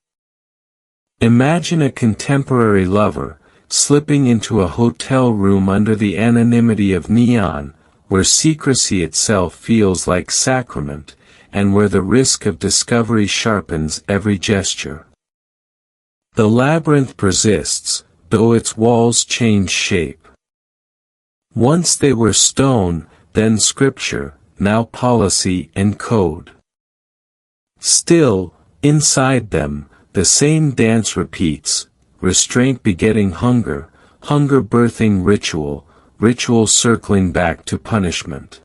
A: Imagine a contemporary lover, slipping into a hotel room under the anonymity of neon, where secrecy itself feels like sacrament, and where the risk of discovery sharpens every gesture. The labyrinth persists, though its walls change shape. Once they were stone, then scripture, now policy and code. Still, inside them, the same dance repeats, restraint begetting hunger, hunger birthing ritual, ritual circling back to punishment.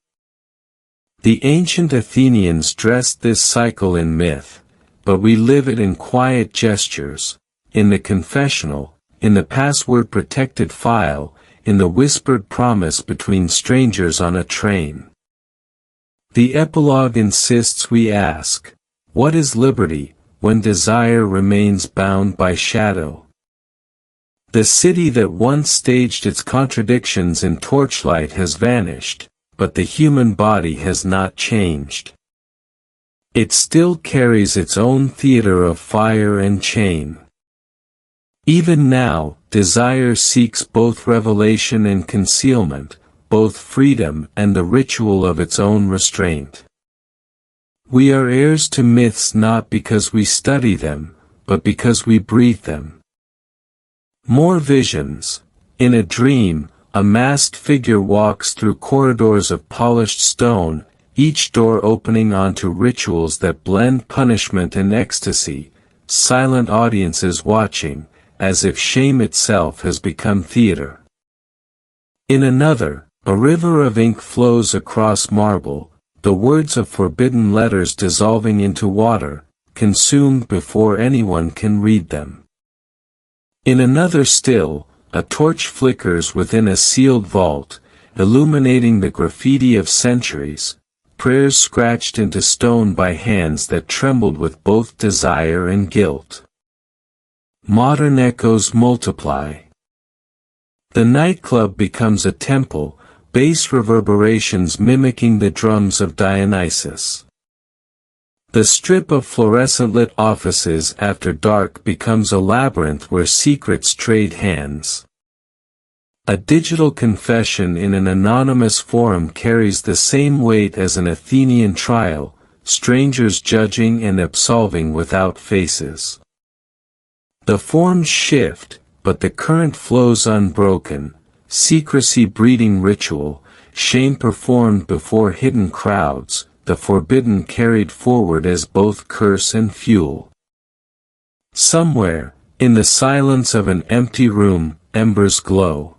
A: The ancient Athenians dressed this cycle in myth, but we live it in quiet gestures, in the confessional, in the password-protected file, in the whispered promise between strangers on a train. The epilogue insists we ask, what is liberty, when desire remains bound by shadow? The city that once staged its contradictions in torchlight has vanished, but the human body has not changed. It still carries its own theater of fire and chain. Even now, desire seeks both revelation and concealment, both freedom and the ritual of its own restraint. We are heirs to myths not because we study them, but because we breathe them. More visions. In a dream, a masked figure walks through corridors of polished stone, each door opening onto rituals that blend punishment and ecstasy, silent audiences watching, as if shame itself has become theater. In another, a river of ink flows across marble, the words of forbidden letters dissolving into water, consumed before anyone can read them. In another still, a torch flickers within a sealed vault, illuminating the graffiti of centuries, prayers scratched into stone by hands that trembled with both desire and guilt. Modern echoes multiply. The nightclub becomes a temple, bass reverberations mimicking the drums of Dionysus. The strip of fluorescent-lit offices after dark becomes a labyrinth where secrets trade hands. A digital confession in an anonymous forum carries the same weight as an Athenian trial, strangers judging and absolving without faces. The forms shift, but the current flows unbroken, secrecy breeding ritual, shame performed before hidden crowds, the forbidden carried forward as both curse and fuel. Somewhere, in the silence of an empty room, embers glow.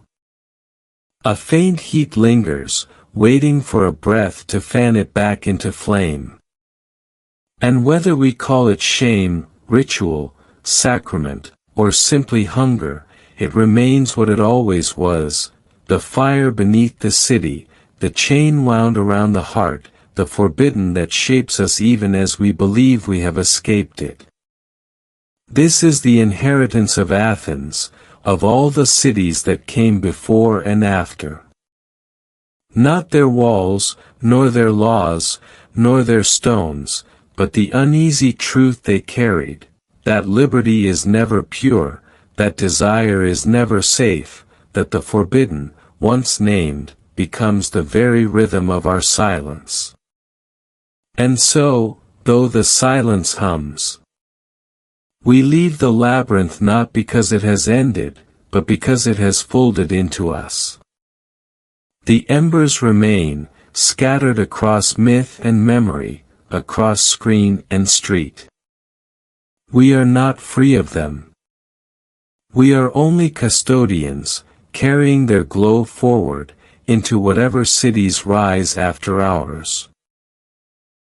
A: A faint heat lingers, waiting for a breath to fan it back into flame. And whether we call it shame, ritual, sacrament, or simply hunger, it remains what it always was, the fire beneath the city, the chain wound around the heart, the forbidden that shapes us even as we believe we have escaped it. This is the inheritance of Athens, of all the cities that came before and after. Not their walls, nor their laws, nor their stones, but the uneasy truth they carried, that liberty is never pure, that desire is never safe, that the forbidden, once named, becomes the very rhythm of our silence. And so, though the silence hums, we leave the labyrinth not because it has ended, but because it has folded into us. The embers remain, scattered across myth and memory, across screen and street. We are not free of them. We are only custodians, carrying their glow forward, into whatever cities rise after ours.